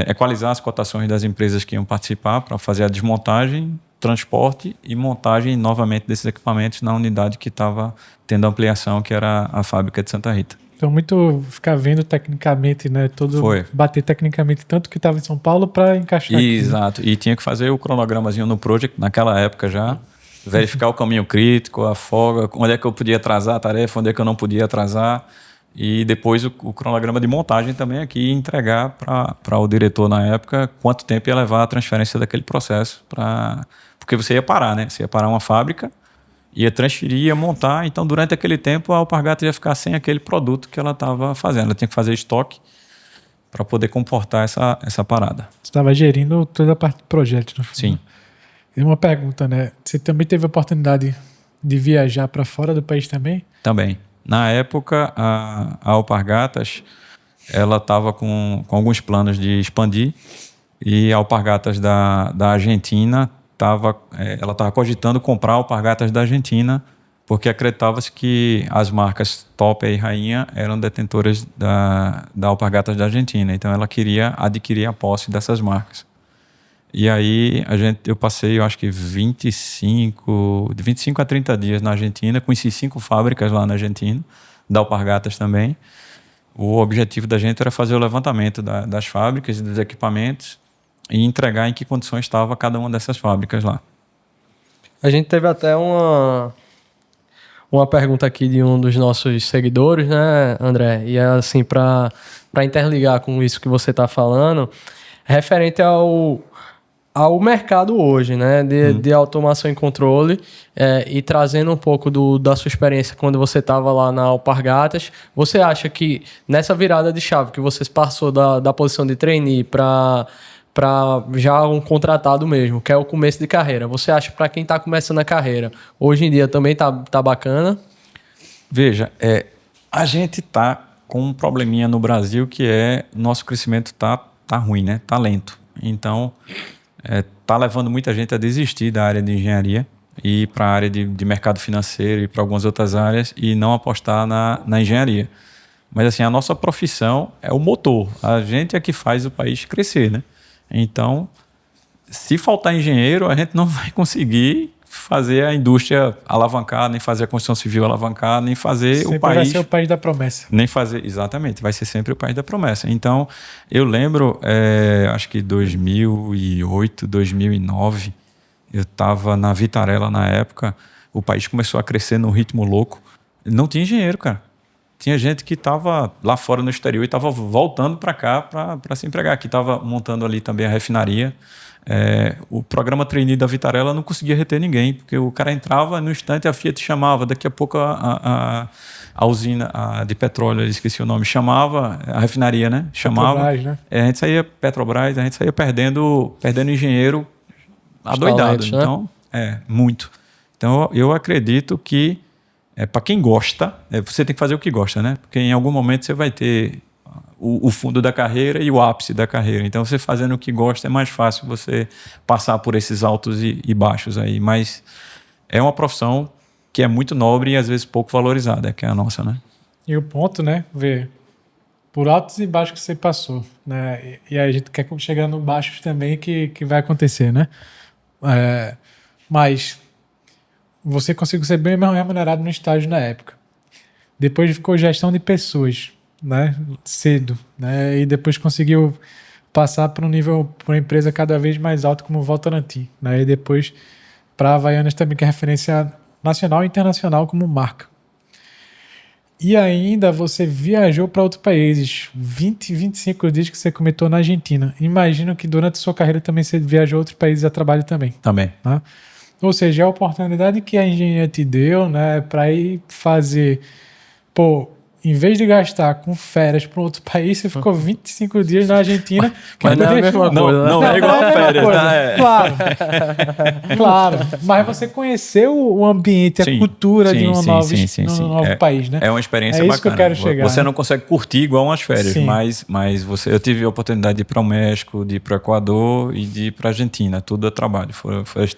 equalizar as cotações das empresas que iam participar para fazer a desmontagem, transporte e montagem novamente desses equipamentos na unidade que estava tendo ampliação, que era a fábrica de Santa Rita. Então, muito ficar vendo tecnicamente, né? Bater tecnicamente tanto que estava em São Paulo para encaixar aqui. Exato. E tinha que fazer o cronogramazinho no project, naquela época já. Verificar o caminho crítico, a folga, onde é que eu podia atrasar a tarefa, onde é que eu não podia atrasar. E depois o cronograma de montagem também aqui e entregar para o diretor na época quanto tempo ia levar a transferência daquele processo. Porque você ia parar, né? Você ia parar uma fábrica, ia transferir, ia montar. Então, durante aquele tempo, a Alpargatas ia ficar sem aquele produto que ela estava fazendo. Ela tinha que fazer estoque para poder comportar essa parada. Você estava gerindo toda a parte do projeto, no fundo. Sim. E uma pergunta, né? Você também teve a oportunidade de viajar para fora do país também? Também. Na época, a Alpargatas ela estava com alguns planos de expandir e a Alpargatas da Argentina ela estava cogitando comprar Alpargatas da Argentina porque acreditava-se que as marcas Top e Rainha eram detentoras da Alpargatas da Argentina. Então, ela queria adquirir a posse dessas marcas. E aí, eu passei, eu acho que 25 a 30 dias na Argentina, conheci 5 fábricas lá na Argentina, da Alpargatas também. O objetivo da gente era fazer o levantamento das fábricas e dos equipamentos e entregar em que condições estava cada uma dessas fábricas lá. A gente teve até uma pergunta aqui de um dos nossos seguidores, né, André? E é assim, para interligar com isso que você está falando, referente ao mercado hoje, né, de automação e controle, e trazendo um pouco da sua experiência quando você estava lá na Alpargatas, você acha que nessa virada de chave que você passou da posição de trainee para já um contratado mesmo, que é o começo de carreira, você acha que para quem está começando a carreira, hoje em dia também tá bacana? Veja, a gente está com um probleminha no Brasil que nosso crescimento tá ruim, né? Tá lento. Então, tá levando muita gente a desistir da área de engenharia e ir para a área de mercado financeiro e para algumas outras áreas e não apostar na engenharia. Mas assim, a nossa profissão é o motor. A gente é que faz o país crescer, né? Então, se faltar engenheiro, a gente não vai conseguir fazer a indústria alavancar, nem fazer a construção civil alavancar, nem fazer sempre o país... vai ser o país da promessa. Nem fazer, exatamente, vai ser sempre o país da promessa. Então, eu lembro, acho que 2008, 2009, eu estava na Vitarella na época, o país começou a crescer num ritmo louco. Não tinha engenheiro, cara. Tinha gente que estava lá fora no exterior e estava voltando para cá para se empregar. Aqui estava montando ali também a refinaria. O programa trainee da Vitarella não conseguia reter ninguém, porque o cara entrava, no instante a Fiat chamava, daqui a pouco a usina de petróleo, eu esqueci o nome, chamava, a refinaria, né? Chamava. Petrobras, né? A gente saía, Petrobras, a gente saía perdendo engenheiro adoidado. Talentos, né? Então, muito. Então, eu acredito que para quem gosta, você tem que fazer o que gosta, né? Porque em algum momento você vai ter o fundo da carreira e o ápice da carreira. Então, você fazendo o que gosta é mais fácil você passar por esses altos e baixos aí. Mas é uma profissão que é muito nobre e às vezes pouco valorizada, que é a nossa, né? E o ponto, né? Ver por altos e baixos que você passou, né? E aí a gente quer chegar no baixos também que vai acontecer, né? Mas você conseguiu ser bem remunerado no estágio na época. Depois ficou gestão de pessoas, né? Cedo, né? E depois conseguiu passar para um nível, para uma empresa cada vez mais alta como o Votorantim, né? E depois para a Havaianas também, que é referência nacional e internacional como marca. E ainda você viajou para outros países, 25 dias que você comentou na Argentina. Imagino que durante a sua carreira também você viajou a outros países a trabalho também. Também. Né? Ou seja, é a oportunidade que a engenharia te deu, né, para ir fazer... Pô, em vez de gastar com férias para outro país, você ficou 25 dias na Argentina. Mas não é a mesma coisa, né? Não é igual a férias, tá? Claro, claro. Mas você conheceu o ambiente, a cultura de um novo país, né? É uma experiência bacana. É isso que eu quero chegar. Você não consegue curtir igual umas férias, Sim. mas eu tive a oportunidade de ir para o México, de ir para o Equador e de ir para a Argentina. Tudo a trabalho. Foram os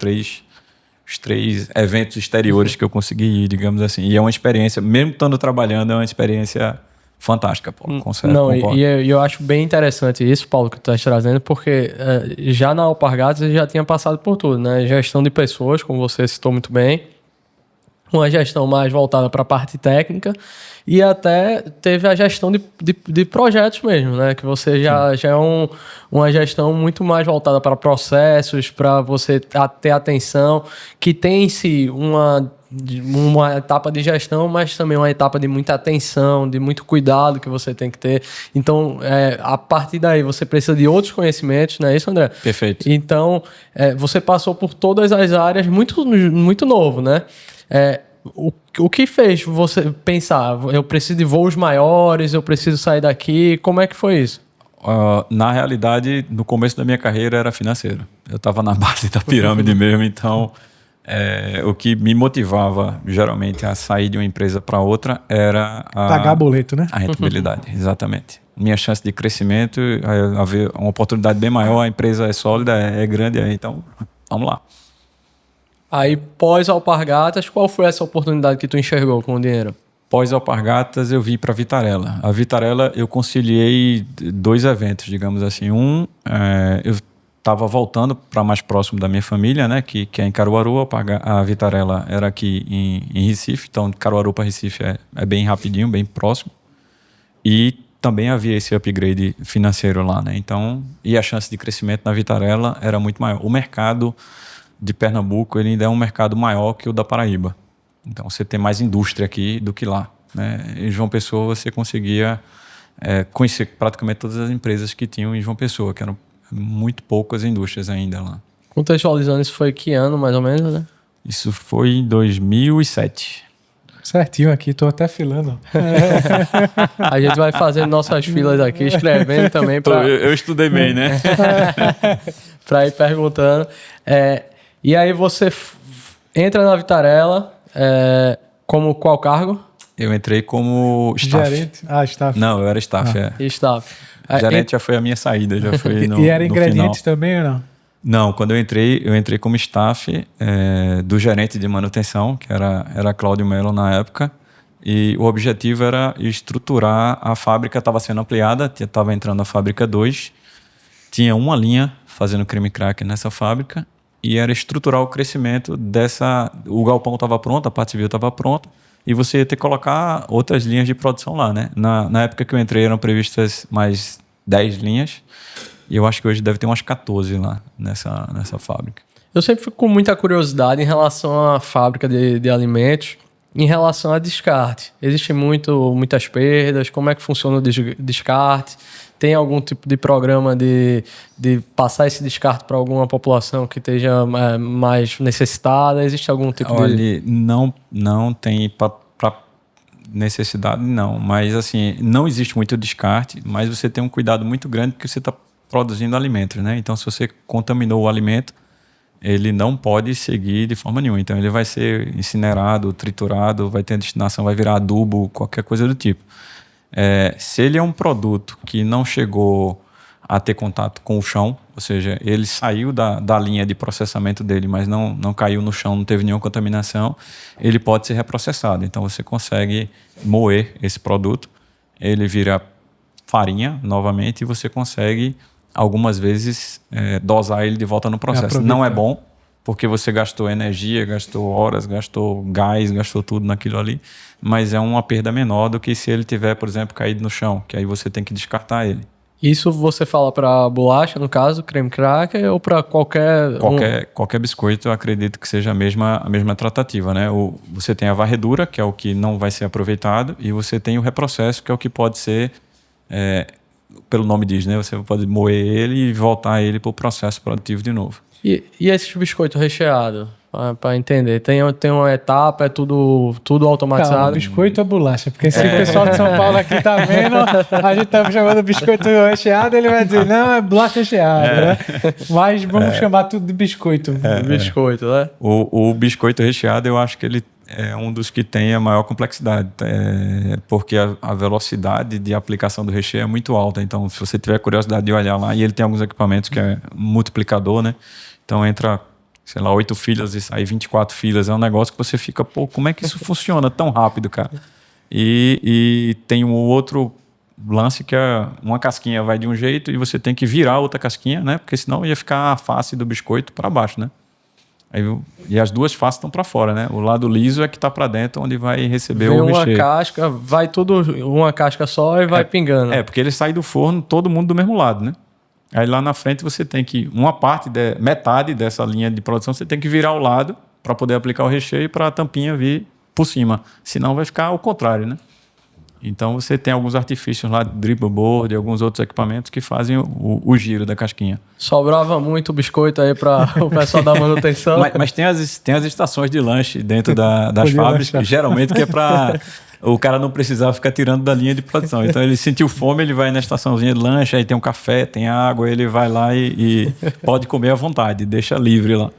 três eventos exteriores que eu consegui ir, digamos assim. E é uma experiência, mesmo estando trabalhando, é uma experiência fantástica, Paulo. Não, e eu acho bem interessante isso, Paulo, que tu estás trazendo, porque já na Alpargatas você já tinha passado por tudo, né? Gestão de pessoas, como você citou muito bem, uma gestão mais voltada para a parte técnica e até teve a gestão de projetos mesmo, né? Que você já é uma gestão muito mais voltada para processos, para você ter atenção, que tem em si uma etapa de gestão, mas também uma etapa de muita atenção, de muito cuidado que você tem que ter. Então, a partir daí, você precisa de outros conhecimentos, não é isso, André? Perfeito. Então, você passou por todas as áreas muito, muito novo, né? O que fez você pensar, eu preciso de voos maiores, eu preciso sair daqui, como é que foi isso? Na realidade, no começo da minha carreira era financeiro. Eu estava na base da pirâmide mesmo, então o que me motivava geralmente a sair de uma empresa para outra era pagar boleto, né? A rentabilidade, exatamente. Minha chance de crescimento, haver uma oportunidade bem maior, a empresa é sólida, é grande, então vamos lá. Aí, pós-Alpargatas, qual foi essa oportunidade que tu enxergou com o dinheiro? Pós-Alpargatas, eu vim para a Vitarella. A Vitarella, eu conciliei 2 eventos, digamos assim. Eu estava voltando para mais próximo da minha família, né, que é em Caruaru. A Vitarella era aqui em Recife, então Caruaru para Recife é bem rapidinho, bem próximo. E também havia esse upgrade financeiro lá, né? Então, e a chance de crescimento na Vitarella era muito maior. O mercado de Pernambuco, ele ainda é um mercado maior que o da Paraíba. Então, você tem mais indústria aqui do que lá, né? Em João Pessoa, você conseguia conhecer praticamente todas as empresas que tinham em João Pessoa, que eram muito poucas indústrias ainda lá. Contextualizando, isso foi que ano, mais ou menos, né? Isso foi em 2007. Certinho aqui, tô até filando. A gente vai fazendo nossas filas aqui, escrevendo também para... Eu estudei bem, né? Para ir perguntando. E aí você entra na Vitarella, como qual cargo? Eu entrei como staff. Gerente? Staff. Não, eu era staff, Staff. Gerente já foi a minha saída, já foi no E era ingredientes final. também ou não? Não, quando eu entrei como staff do gerente de manutenção, que era Cláudio Melo na época, e o objetivo era estruturar a fábrica, estava sendo ampliada, estava entrando a fábrica 2, tinha uma linha fazendo creme cracker nessa fábrica, e era estruturar o crescimento o galpão estava pronto, a parte civil estava pronta, e você ia ter que colocar outras linhas de produção lá, né? Na época que eu entrei eram previstas mais 10 linhas, e eu acho que hoje deve ter umas 14 lá nessa fábrica. Eu sempre fico com muita curiosidade em relação à fábrica de alimentos, em relação a descarte. Existem muitas perdas, como é que funciona o descarte? Tem algum tipo de programa de passar esse descarte para alguma população que esteja mais necessitada? Existe algum tipo de... Não tem para necessidade, não. Mas, assim, não existe muito descarte, mas você tem um cuidado muito grande porque você está produzindo alimentos, né? Então, se você contaminou o alimento, ele não pode seguir de forma nenhuma. Então, ele vai ser incinerado, triturado, vai ter destinação, vai virar adubo, qualquer coisa do tipo. Se ele é um produto que não chegou a ter contato com o chão, ou seja, ele saiu da linha de processamento dele, mas não caiu no chão, não teve nenhuma contaminação, ele pode ser reprocessado. Então você consegue moer esse produto, ele vira farinha novamente e você consegue algumas vezes dosar ele de volta no processo. Não é bom, porque você gastou energia, gastou horas, gastou gás, gastou tudo naquilo ali, mas é uma perda menor do que se ele tiver, por exemplo, caído no chão, que aí você tem que descartar ele. Isso você fala para bolacha, no caso, creme cracker, ou para qualquer biscoito, eu acredito que seja a mesma tratativa, né? Você tem a varredura, que é o que não vai ser aproveitado, e você tem o reprocesso, que é o que pode ser, pelo nome diz, né? Você pode moer ele e voltar ele para o processo produtivo de novo. E esse biscoito recheado? Para entender, tem uma etapa, é tudo automatizado. Calma, biscoito ou bolacha? Porque se o pessoal de São Paulo aqui tá vendo, a gente tá chamando biscoito recheado, ele vai dizer, não, é bolacha recheada, né? Mas vamos chamar tudo de biscoito. Biscoito, né? O biscoito recheado, eu acho que ele é um dos que tem a maior complexidade, porque a velocidade de aplicação do recheio é muito alta. Então, se você tiver curiosidade de olhar lá, e ele tem alguns equipamentos que é multiplicador, né? Então, entra, sei lá, 8 filas e sai 24 filas. É um negócio que você fica, pô, como é que isso funciona tão rápido, cara? E tem um outro lance que é uma casquinha vai de um jeito e você tem que virar outra casquinha, né? Porque senão ia ficar a face do biscoito para baixo, né? E as duas faces estão para fora, né? O lado liso é que está para dentro, onde vai receber o recheio. Vem uma casca, vai tudo uma casca só e vai pingando. Porque ele sai do forno todo mundo do mesmo lado, né? Aí lá na frente você tem que, metade dessa linha de produção, você tem que virar ao lado para poder aplicar o recheio para a tampinha vir por cima. Senão vai ficar ao contrário, né? Então você tem alguns artifícios lá, dribble board e alguns outros equipamentos que fazem o giro da casquinha. Sobrava muito biscoito aí para o pessoal da manutenção. Mas tem as estações de lanche dentro das fábricas, geralmente que é para o cara não precisar ficar tirando da linha de produção. Então ele sentiu fome, ele vai na estaçãozinha de lanche, aí tem um café, tem água, ele vai lá e pode comer à vontade, deixa livre lá.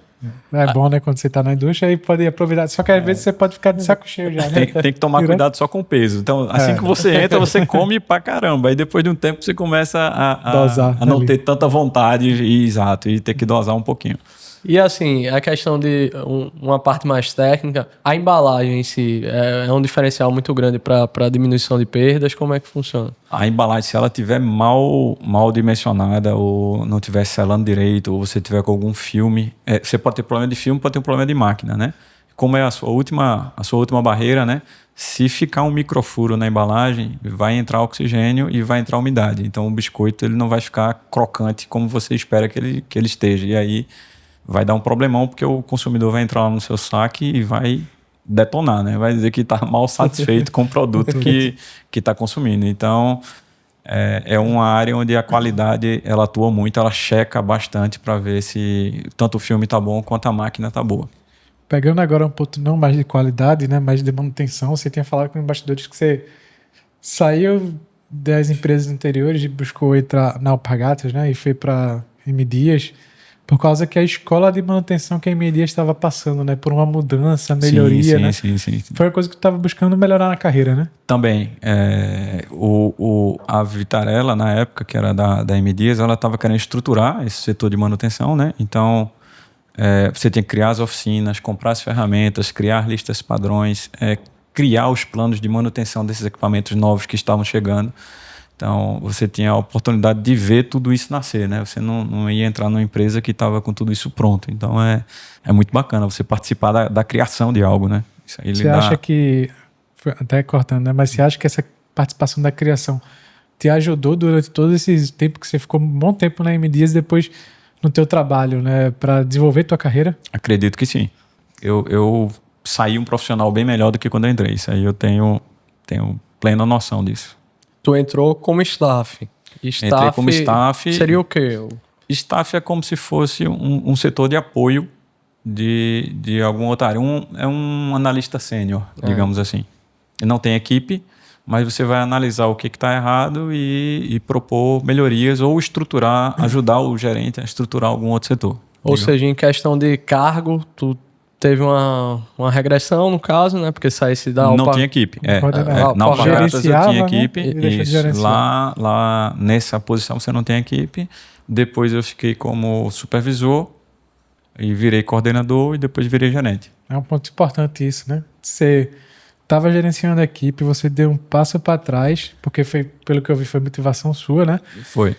É bom, né? Quando você tá na indústria, aí pode aproveitar. Só que às vezes você pode ficar de saco cheio já, né? Tem que tomar cuidado só com o peso. Então, assim que você entra, você come pra caramba. Aí depois de um tempo você começa a não ter tanta vontade e ter que dosar um pouquinho. E assim, a questão de uma parte mais técnica, a embalagem em si é um diferencial muito grande para diminuição de perdas. Como é que funciona? A embalagem, se ela estiver mal dimensionada ou não estiver selando direito, ou você tiver com algum filme, você pode ter problema de filme, pode ter um problema de máquina, né? Como é a sua última barreira, né? Se ficar um microfuro na embalagem, vai entrar oxigênio e vai entrar umidade. Então o biscoito ele não vai ficar crocante como você espera que ele esteja. E aí vai dar um problemão, porque o consumidor vai entrar lá no seu saque e vai detonar, né? Vai dizer que está mal satisfeito com o produto que está consumindo. Então, é uma área onde a qualidade ela atua muito, ela checa bastante para ver se tanto o filme está bom quanto a máquina está boa. Pegando agora um ponto não mais de qualidade, né, mais de manutenção, você tinha falado com os bastidores que você saiu das empresas anteriores e buscou entrar na Alpargatas, né, e foi para M. Dias, por causa que a escola de manutenção que a M. Dias estava passando, né? Por uma mudança, melhoria, sim, né? Sim. Foi uma coisa que tu estava buscando melhorar na carreira, né? Também. A Vitarella, na época, que era da M. Dias, ela estava querendo estruturar esse setor de manutenção, né? Então, você tem que criar as oficinas, comprar as ferramentas, criar listas padrões, criar os planos de manutenção desses equipamentos novos que estavam chegando. Então, você tinha a oportunidade de ver tudo isso nascer, né? Você não ia entrar numa empresa que estava com tudo isso pronto. Então, é muito bacana você participar da criação de algo, né? Isso aí você acha que, até cortando, né? Mas você acha que essa participação da criação te ajudou durante todo esse tempo que você ficou um bom tempo na M. Dias depois no teu trabalho, né? Para desenvolver tua carreira? Acredito que sim. Eu saí um profissional bem melhor do que quando eu entrei. Isso aí eu tenho plena noção disso. Tu entrou como staff. Entrei como staff. Seria o quê? Staff é como se fosse um setor de apoio de algum outra área. É um analista sênior, digamos assim. Ele não tem equipe, mas você vai analisar o que está errado e propor melhorias ou ajudar o gerente a estruturar algum outro setor. Ou seja, em questão de cargo, tu teve uma regressão, no caso, né? Porque saísse da Não tinha equipe. Na Alpargatas eu tinha equipe. Né? Isso, lá nessa posição você não tem equipe. Depois eu fiquei como supervisor e virei coordenador e depois virei gerente. É um ponto importante isso, né? Você estava gerenciando a equipe, você deu um passo para trás, porque foi, pelo que eu vi, foi motivação sua, né? Foi.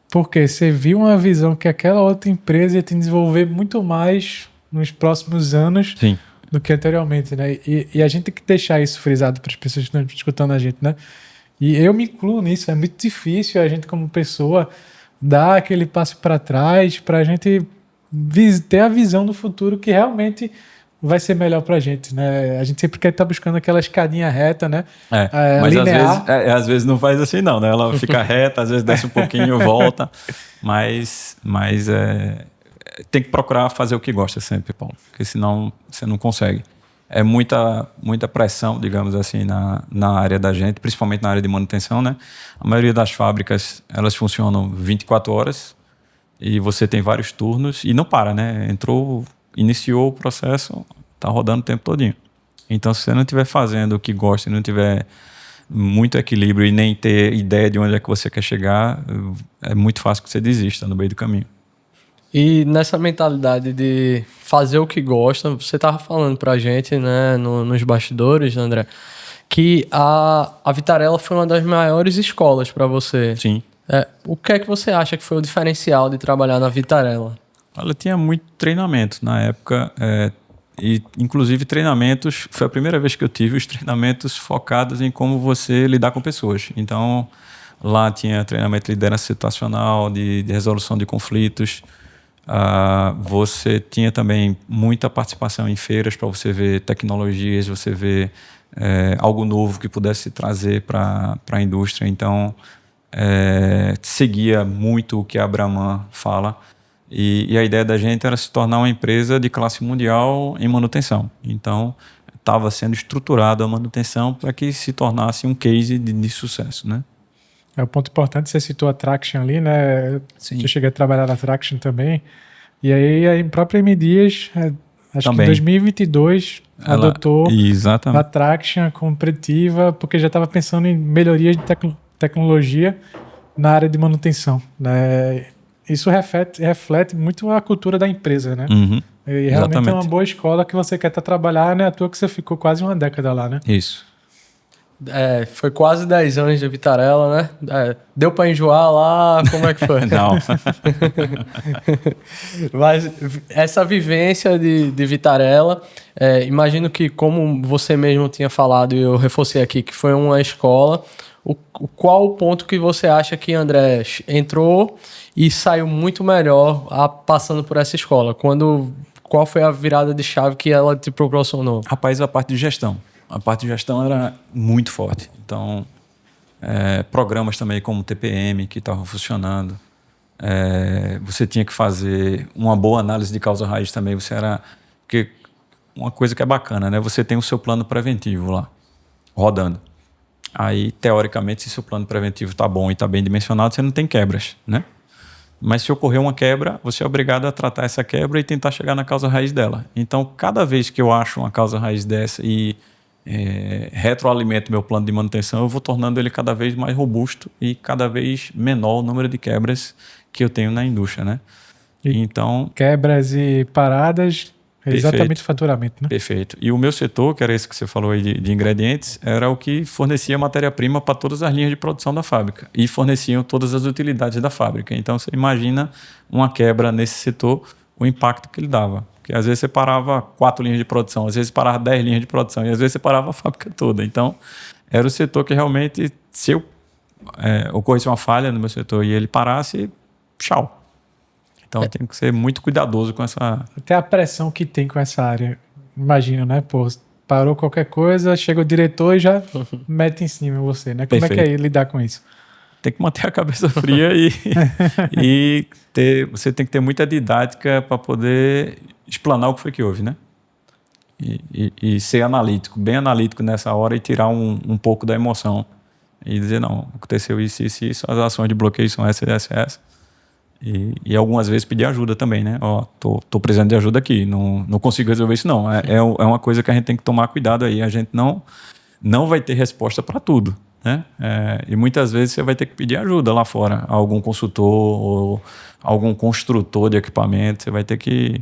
Porque você viu uma visão que aquela outra empresa ia te desenvolver muito mais nos próximos anos Sim. do que anteriormente, né? E a gente tem que deixar isso frisado para as pessoas que estão escutando a gente, né? E eu me incluo nisso, é muito difícil a gente como pessoa dar aquele passo para trás para a gente ter a visão do futuro que realmente vai ser melhor para a gente, né? A gente sempre quer estar buscando aquela escadinha reta, né? Mas linear. às vezes não faz assim não, né? Ela fica reta, às vezes desce um pouquinho, volta, mas tem que procurar fazer o que gosta sempre, Paulo, porque senão você não consegue. É muita pressão, digamos assim, na área da gente, principalmente na área de manutenção, né? A maioria das fábricas, elas funcionam 24 horas e você tem vários turnos e não para, né? Iniciou o processo, tá rodando o tempo todinho. Então, se você não estiver fazendo o que gosta e não tiver muito equilíbrio e nem ter ideia de onde é que você quer chegar, é muito fácil que você desista no meio do caminho. E nessa mentalidade de fazer o que gosta, você estava falando pra gente, né, nos bastidores, André, que a Vitarella foi uma das maiores escolas para você. Sim. O que é que você acha que foi o diferencial de trabalhar na Vitarella? Ela tinha muito treinamento na época, e inclusive treinamentos, foi a primeira vez que eu tive os treinamentos focados em como você lidar com pessoas. Então, lá tinha treinamento de liderança situacional, de resolução de conflitos. Você tinha também muita participação em feiras para você ver tecnologias, você ver algo novo que pudesse trazer para a indústria. Então, seguia muito o que a Brahman fala. E a ideia da gente era se tornar uma empresa de classe mundial em manutenção. Então, estava sendo estruturada a manutenção para que se tornasse um case de sucesso, né? É um ponto importante, você citou a Traction ali, né? Sim. Eu cheguei a trabalhar na Traction também. E aí a própria M. Dias, acho Também. que em 2022, adotou Exatamente. a Traction como preditiva, porque já estava pensando em melhorias de tecnologia na área de manutenção, né? Isso reflete muito a cultura da empresa, né? Uhum. E realmente é uma boa escola que você quer trabalhar, né? À toa que você ficou quase uma década lá, né? Isso. Foi quase 10 anos de Vitarella, né? Deu para enjoar lá? Como é que foi? Não. Mas essa vivência de Vitarella, imagino que, como você mesmo tinha falado e eu reforcei aqui, que foi uma escola, qual o ponto que você acha que André entrou e saiu muito melhor passando por essa escola? Qual foi a virada de chave que ela te proporcionou? Rapaz, a parte de gestão. A parte de gestão era muito forte. Então, programas também como o TPM, que estavam funcionando. Você tinha que fazer uma boa análise de causa raiz também. Porque uma coisa que é bacana, né? Você tem o seu plano preventivo lá, rodando. Aí, teoricamente, se seu plano preventivo está bom e está bem dimensionado, você não tem quebras, né? Mas se ocorrer uma quebra, você é obrigado a tratar essa quebra e tentar chegar na causa raiz dela. Então, cada vez que eu acho uma causa raiz dessa e retroalimento meu plano de manutenção, eu vou tornando ele cada vez mais robusto e cada vez menor o número de quebras que eu tenho na indústria, né? Então, quebras e paradas, exatamente o faturamento, né? Perfeito. E o meu setor, que era esse que você falou aí de ingredientes, era o que fornecia matéria-prima para todas as linhas de produção da fábrica e forneciam todas as utilidades da fábrica. Então, você imagina uma quebra nesse setor, o impacto que ele dava. Porque às vezes você parava 4 linhas de produção, às vezes parava 10 linhas de produção e às vezes você parava a fábrica toda. Então, era o setor que realmente, se ocorresse uma falha no meu setor e ele parasse, tchau. Então, tem que ser muito cuidadoso com essa... Até a pressão que tem com essa área. Imagino, né? Pô, parou qualquer coisa, chega o diretor e já mete em cima você, né? Como Perfeito. É que é lidar com isso? Tem que manter a cabeça fria e você tem que ter muita didática para poder explanar o que foi que houve, né? E ser analítico, bem analítico nessa hora e tirar um pouco da emoção. E dizer, não, aconteceu isso, as ações de bloqueio são essa. E algumas vezes pedir ajuda também, né? Ó, tô precisando de ajuda aqui, não consigo resolver isso não. É uma coisa que a gente tem que tomar cuidado aí. A gente não vai ter resposta para tudo, né? E muitas vezes você vai ter que pedir ajuda lá fora, a algum consultor ou algum construtor de equipamento. Você vai ter que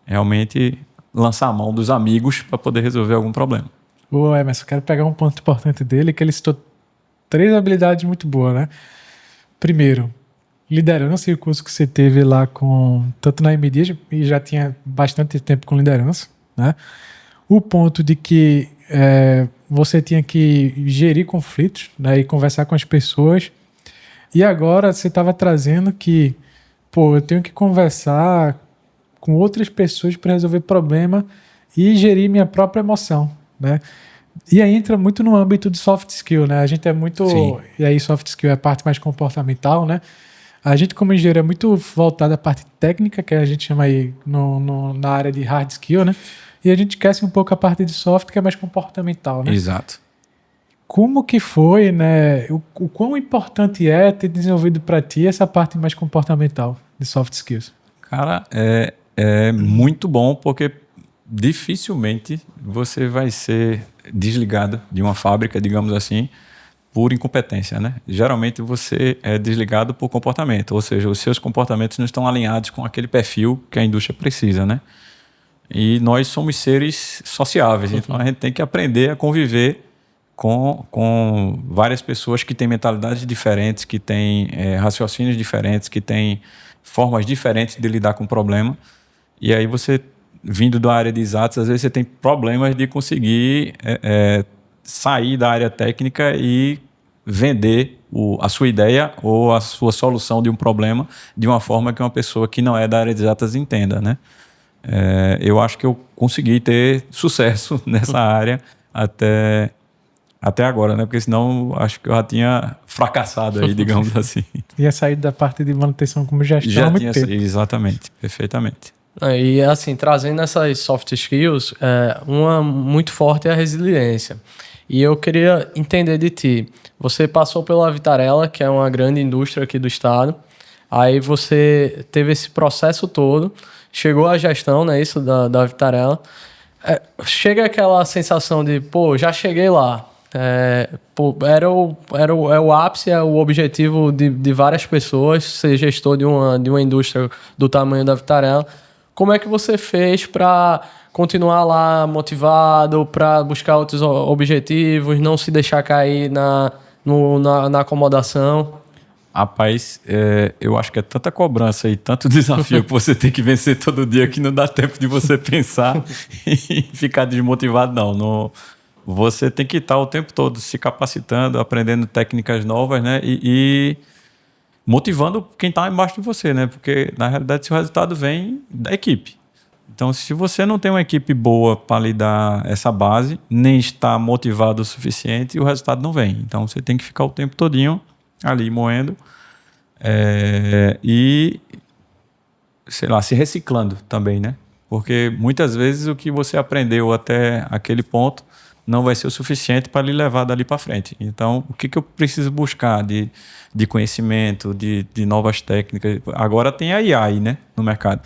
realmente lançar a mão dos amigos para poder resolver algum problema. Ô, Emerson, eu quero pegar um ponto importante dele, que ele citou 3 habilidades muito boas, né? Primeiro, liderança e o curso que você teve lá tanto na MD e já tinha bastante tempo com liderança, né? O ponto de que você tinha que gerir conflitos, né, e conversar com as pessoas. E agora você estava trazendo que, eu tenho que conversar com outras pessoas para resolver problema e gerir minha própria emoção, né? E aí entra muito no âmbito de soft skill, né? A gente é muito... Sim. E aí soft skill é a parte mais comportamental, né? A gente, como engenheiro, é muito voltado à parte técnica, que a gente chama aí na área de hard skill, né? E a gente esquece um pouco a parte de soft, que é mais comportamental, né? Exato. Como que foi, né? O quão importante é ter desenvolvido para ti essa parte mais comportamental de soft skills? Cara, é muito bom, porque dificilmente você vai ser desligado de uma fábrica, digamos assim, por incompetência, né? Geralmente você é desligado por comportamento, ou seja, os seus comportamentos não estão alinhados com aquele perfil que a indústria precisa, né? E nós somos seres sociáveis, então a gente tem que aprender a conviver com várias pessoas que têm mentalidades diferentes, que têm raciocínios diferentes, que têm formas diferentes de lidar com o problema. E aí você, vindo da área de exatos, às vezes você tem problemas de conseguir sair da área técnica e vender a sua ideia ou a sua solução de um problema de uma forma que uma pessoa que não é da área de exatas entenda, né? Eu acho que eu consegui ter sucesso nessa área até agora, né? Porque senão acho que eu já tinha fracassado aí, digamos assim. Ia sair da parte de manutenção como gestão Já há muito tinha, tempo. exatamente, perfeitamente. E assim, trazendo essas soft skills, uma muito forte é a resiliência. E eu queria entender de ti. Você passou pela Vitarella, que é uma grande indústria aqui do estado. Aí você teve esse processo todo, chegou à gestão, né, isso da Vitarella. Chega aquela sensação de, já cheguei lá. Era o ápice, é o objetivo de várias pessoas, ser gestor de uma indústria do tamanho da Vitarella. Como é que você fez para continuar lá motivado, para buscar outros objetivos, não se deixar cair na acomodação? Rapaz, eu acho que é tanta cobrança e tanto desafio que você tem que vencer todo dia que não dá tempo de você pensar e ficar desmotivado, não. Você tem que estar o tempo todo se capacitando, aprendendo técnicas novas, né? E motivando quem está embaixo de você, né? Porque, na realidade, o resultado vem da equipe. Então, se você não tem uma equipe boa para lhe dar essa base, nem está motivado o suficiente, o resultado não vem. Então, você tem que ficar o tempo todinho ali moendo e, sei lá, se reciclando também, né? Porque muitas vezes o que você aprendeu até aquele ponto não vai ser o suficiente para lhe levar dali para frente. Então, o que eu preciso buscar de conhecimento, de novas técnicas? Agora tem a IA aí, né, no mercado.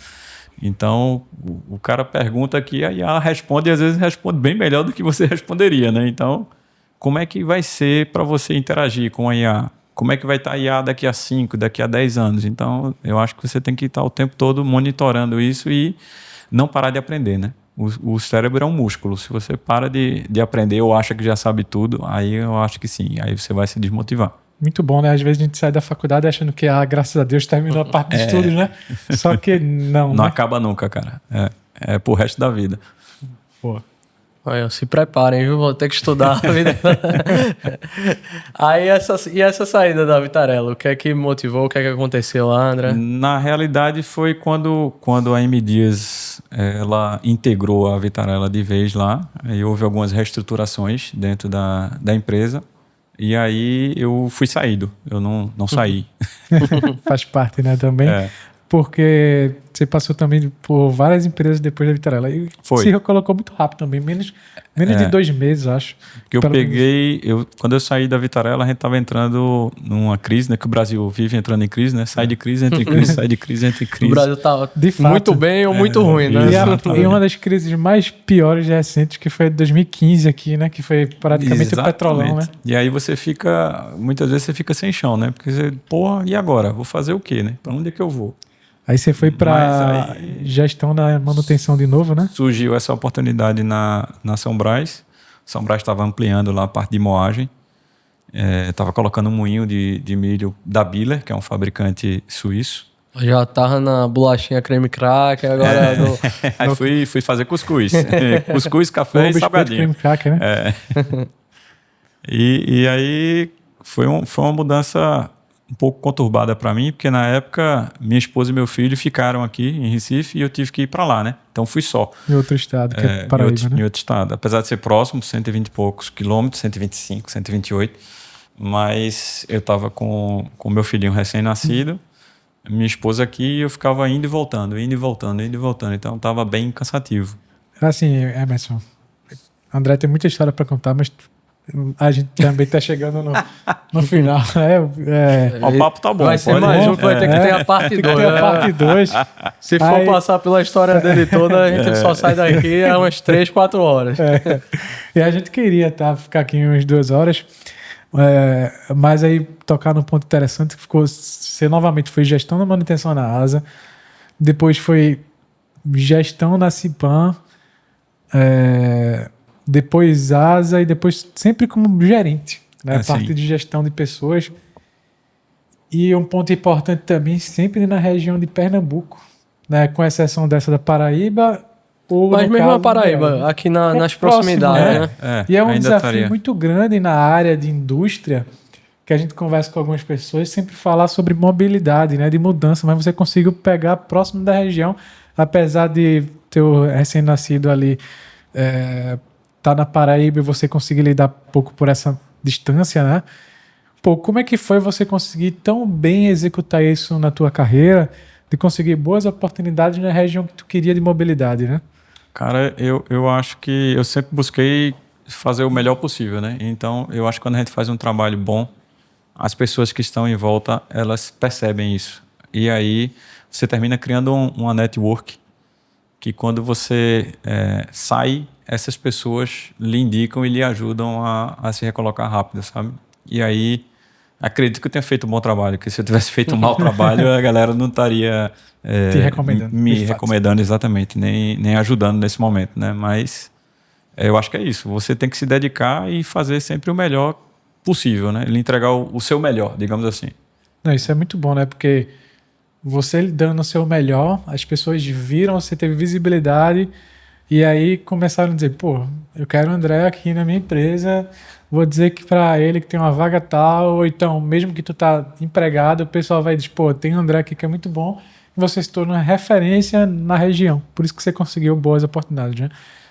Então, o cara pergunta que a IA responde e às vezes responde bem melhor do que você responderia, né? Então, como é que vai ser para você interagir com a IA? Como é que vai estar a IA daqui a 5, daqui a 10 anos? Então, eu acho que você tem que estar o tempo todo monitorando isso e não parar de aprender, né? O cérebro é um músculo. Se você para de aprender ou acha que já sabe tudo, aí eu acho que sim. Aí você vai se desmotivar. Muito bom, né? Às vezes a gente sai da faculdade achando que, graças a Deus, terminou a parte de estudos, né? Só que não, Não né? acaba nunca, cara. É pro resto da vida. Pô. Olha, se preparem, viu? Vou ter que estudar a vida. Aí essa saída da Vitarella, o que é que motivou, o que é que aconteceu lá, André? Na realidade, foi quando a M. Dias ela integrou a Vitarella de vez lá. Aí houve algumas reestruturações dentro da empresa. E aí eu fui saído. Eu não saí. Faz parte, né, também. Porque você passou também por várias empresas depois da Vitarella. E Foi. se recolocou muito rápido também, menos de 2 meses, acho. Porque eu Pelo peguei, quando eu saí da Vitarella, a gente estava entrando numa crise, né? Que o Brasil vive entrando em crise, né? Sai de crise, entra em crise, sai de crise, entra em O crise. Brasil tá De fato. muito bem ou muito ruim, né? E uma das crises mais piores recentes, que foi 2015 aqui, né? Que foi praticamente o petrolão, né? E aí você fica, muitas vezes você fica sem chão, né? Porque você, porra, e agora? Vou fazer o quê, né? Pra onde é que eu vou? Aí você foi para Mas aí- gestão da manutenção de novo, né? Surgiu essa oportunidade na São Brás. São Brás estava ampliando lá a parte de moagem. Estava colocando um moinho de milho da Biller, que é um fabricante suíço. Já tava na bolachinha creme crack, agora Aí fui fazer cuscuz. Cuscuz, café e Biscoito, salgadinho. creme cracker, né? E aí foi uma mudança um pouco conturbada para mim, porque na época minha esposa e meu filho ficaram aqui em Recife e eu tive que ir para lá, né? Então fui só. Em outro estado, que é Em Paraíba, outro, né? em outro estado. Apesar de ser próximo, 120 e poucos quilômetros, 125, 128. Mas eu estava com meu filhinho recém-nascido, minha esposa aqui, e eu ficava indo e voltando, indo e voltando, indo e voltando. Então estava bem cansativo. Assim, Emerson, André tem muita história para contar, mas a gente também tá chegando no final. O papo tá bom. Vai ser pode- mais um que vai ter que ter a parte Tem que 2. ter a parte 2. Se for Aí- passar pela história dele toda, a gente só sai daqui a umas 3, 4 horas. E a gente queria ficar aqui umas 2 horas, mas aí tocar num ponto interessante que você novamente foi gestão da manutenção na ASA, depois foi gestão na Cipan, depois ASA e depois sempre como gerente, né? Sim. Parte de gestão de pessoas. E um ponto importante também, sempre na região de Pernambuco, né? Com exceção dessa da Paraíba. Ou Mas no mesmo caso, a Paraíba, Goiás, né? aqui nas próximo, proximidades, né? E é um ainda desafio estaria. muito grande na área de indústria, que a gente conversa com algumas pessoas, sempre falar sobre mobilidade, né, de mudança, mas você conseguiu pegar próximo da região, apesar de teu recém-nascido ali tá na Paraíba e você conseguir lidar pouco por essa distância, né? Pô, como é que foi você conseguir tão bem executar isso na tua carreira, de conseguir boas oportunidades na região que tu queria de mobilidade, né? Cara, eu acho que eu sempre busquei fazer o melhor possível, né? Então, eu acho que quando a gente faz um trabalho bom, as pessoas que estão em volta, elas percebem isso. E aí, você termina criando uma network que quando você sai, essas pessoas lhe indicam e lhe ajudam a se recolocar rápido, sabe? E aí, acredito que eu tenha feito um bom trabalho, porque se eu tivesse feito um mau trabalho, a galera não estaria Te recomendando, me de fato. recomendando exatamente, nem ajudando nesse momento, né? Mas eu acho que é isso. Você tem que se dedicar e fazer sempre o melhor possível, né? Ele entregar o seu melhor, digamos assim. Não, isso é muito bom, né? Porque você dando o seu melhor, as pessoas viram, você teve visibilidade e aí começaram a dizer, pô, eu quero o André aqui na minha empresa, vou dizer que para ele que tem uma vaga tal, ou então, mesmo que tu tá empregado, o pessoal vai dizer, pô, tem o André aqui que é muito bom, e você se torna uma referência na região. Por isso que você conseguiu boas oportunidades, né?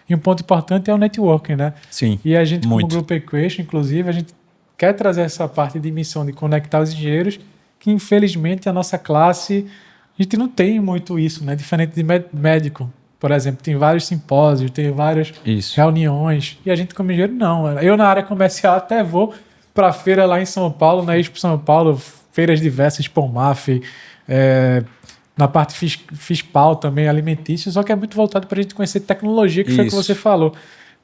E um ponto importante é o networking, né? Sim, E a gente, como muito. Grupo Equation, inclusive, a gente quer trazer essa parte de missão de conectar os engenheiros, que infelizmente a nossa classe, a gente não tem muito isso, né? Diferente de médico, por exemplo, tem vários simpósios, tem várias Isso. reuniões, e a gente como engenheiro não. Eu na área comercial até vou para feira lá em São Paulo, na Expo São Paulo, feiras diversas, Pomaf, na parte FISPAL também, alimentícia, só que é muito voltado para a gente conhecer tecnologia, que foi o que Isso. você falou.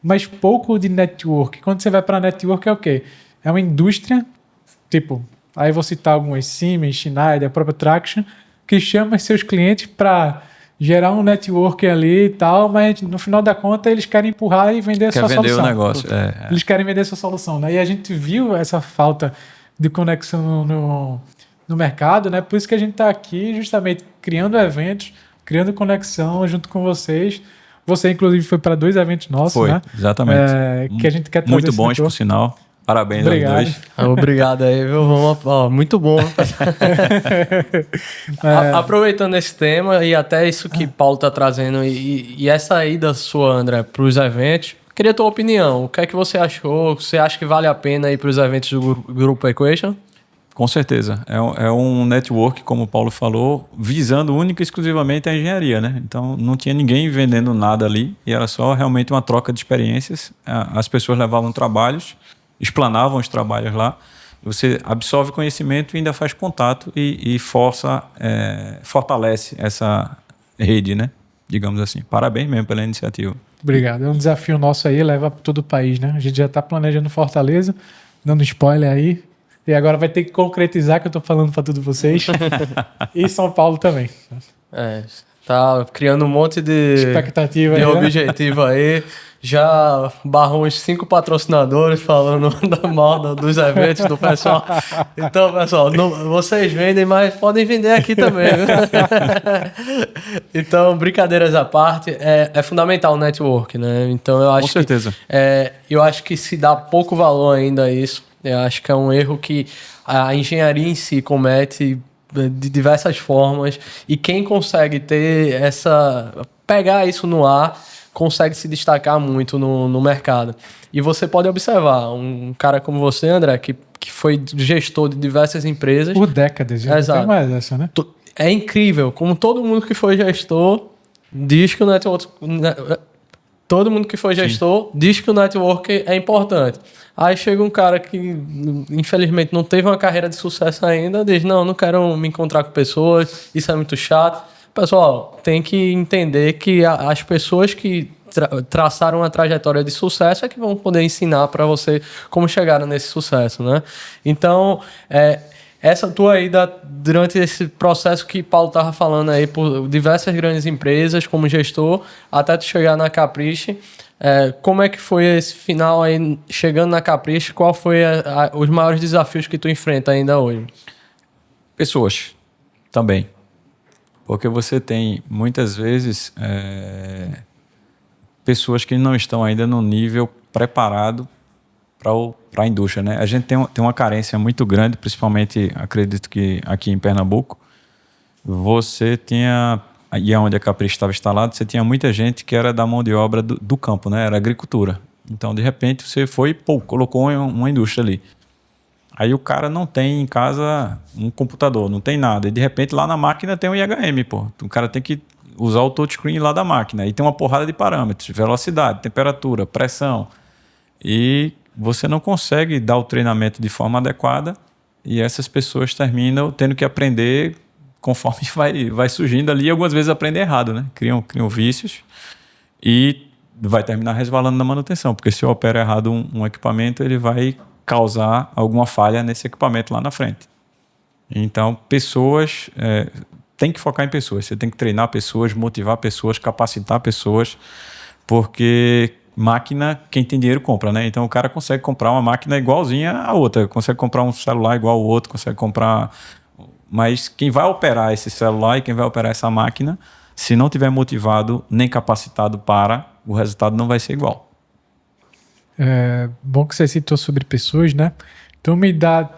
Mas pouco de network. Quando você vai para network é o quê? É uma indústria, tipo, aí vou citar algumas, Siemens, Schneider, a própria Traction, que chama seus clientes para gerar um network ali e tal, mas no final da conta eles querem empurrar e vender a Quer sua vender solução. o negócio. Eles querem vender a sua solução, né? E a gente viu essa falta de conexão no mercado, né? Por isso que a gente está aqui justamente criando eventos, criando conexão junto com vocês. Você, inclusive, foi para 2 eventos nossos, Foi, né? exatamente. Que a gente quer trazer Muito esse bons, por network. sinal. Parabéns Obrigado. aos dois. Obrigado aí, viu? Muito bom. Aproveitando esse tema e até isso que Paulo está trazendo e essa ida sua, André, para os eventos, queria a tua opinião. O que é que você achou? Você acha que vale a pena ir para os eventos do Grupo Equation? Com certeza. É um network, como o Paulo falou, visando única e exclusivamente a engenharia, né? Então, não tinha ninguém vendendo nada ali e era só realmente uma troca de experiências. As pessoas levavam trabalhos, explanavam os trabalhos lá. Você absorve conhecimento e ainda faz contato e fortalece essa rede, né? Digamos assim. Parabéns mesmo pela iniciativa. Obrigado. É um desafio nosso aí, leva para todo o país, né? A gente já está planejando Fortaleza, dando spoiler aí. E agora vai ter que concretizar que eu tô falando para todos vocês. E São Paulo também. Tá criando um monte de Expectativa de aí, né? objetivo aí. Já barrou uns 5 patrocinadores falando da mal dos eventos do pessoal. Então, pessoal, vocês vendem, mas podem vender aqui também. Viu? Então, brincadeiras à parte, é fundamental o network, né? Então, eu acho Com certeza. eu acho que se dá pouco valor ainda a isso. Eu acho que é um erro que a engenharia em si comete de diversas formas, e quem consegue pegar isso no ar, consegue se destacar muito no mercado. E você pode observar, um cara como você, André, que foi gestor de diversas empresas. Por décadas, já não tem mais essa, né? É incrível, como todo mundo que foi gestor diz que o network... Todo mundo que foi gestor diz que o network é importante. Aí chega um cara que, infelizmente, não teve uma carreira de sucesso ainda, diz, não quero me encontrar com pessoas, isso é muito chato. Pessoal, tem que entender que as pessoas que traçaram uma trajetória de sucesso é que vão poder ensinar para você como chegaram nesse sucesso, né? Então, essa tua ida durante esse processo que Paulo estava falando aí, por diversas grandes empresas como gestor, até tu chegar na Capricho, como é que foi esse final aí, chegando na Capricho, qual foi os maiores desafios que tu enfrenta ainda hoje? Pessoas também. Porque você tem, muitas vezes, pessoas que não estão ainda no nível preparado para a indústria, né? A gente tem uma carência muito grande, principalmente, acredito que aqui em Pernambuco. Você tinha, e é onde a Capricho estava instalada, você tinha muita gente que era da mão de obra do campo, né? Era agricultura. Então, de repente, você foi e colocou uma indústria ali. Aí o cara não tem em casa um computador, não tem nada. E de repente lá na máquina tem um IHM, pô. O cara tem que usar o touchscreen lá da máquina. E tem uma porrada de parâmetros, velocidade, temperatura, pressão. E você não consegue dar o treinamento de forma adequada e essas pessoas terminam tendo que aprender conforme vai surgindo ali. E algumas vezes aprendem errado, né? Criam vícios e vai terminar resvalando na manutenção. Porque se eu opero errado um equipamento, ele vai causar alguma falha nesse equipamento lá na frente. Então, pessoas... tem que focar em pessoas. Você tem que treinar pessoas, motivar pessoas, capacitar pessoas, porque máquina, quem tem dinheiro compra, né? Então, o cara consegue comprar uma máquina igualzinha à outra, consegue comprar um celular igual ao outro, consegue comprar... Mas quem vai operar esse celular e quem vai operar essa máquina, se não tiver motivado nem capacitado o resultado não vai ser igual. Bom que você citou sobre pessoas, né? Então me dá